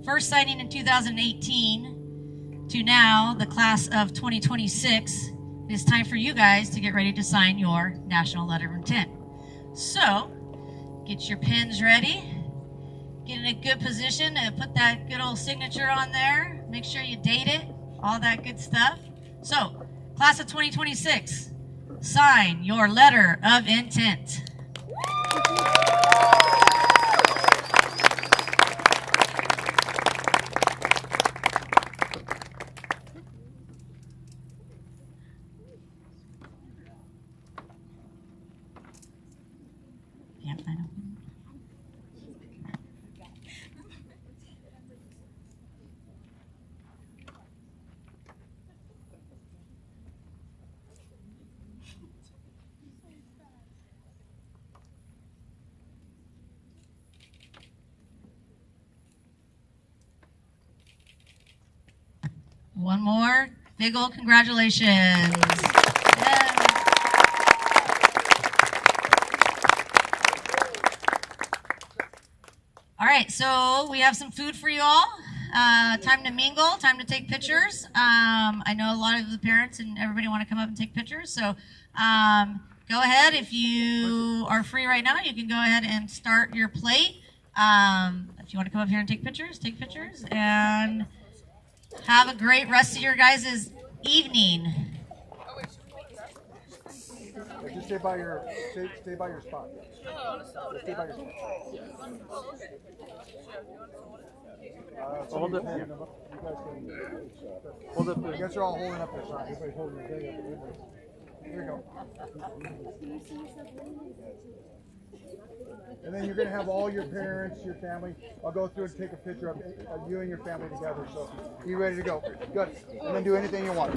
first signing in 2018 to now, the class of 2026, it is time for you guys to get ready to sign your national letter of intent. So, get your pens ready, get in a good position and put that good old signature on there. Make sure you date it, all that good stuff. So, class of 2026, sign your letter of intent. One more big old congratulations. Yeah. All right, so we have some food for you all. Time to mingle, time to take pictures. I know a lot of the parents and everybody want to come up and take pictures, so go ahead. If you are free right now, you can go ahead and start your plate. If you want to come up here and take pictures, and have a great rest of your guys' evening. Just stay by your spot. Stay by your spot. Hold it. Hold up. You guys are all holding up their sign. Everybody's holding their thing up. Here you go. And then you're going to have all your parents, your family. I'll go through and take a picture of you and your family together. So be ready to go. Good. And then do anything you want.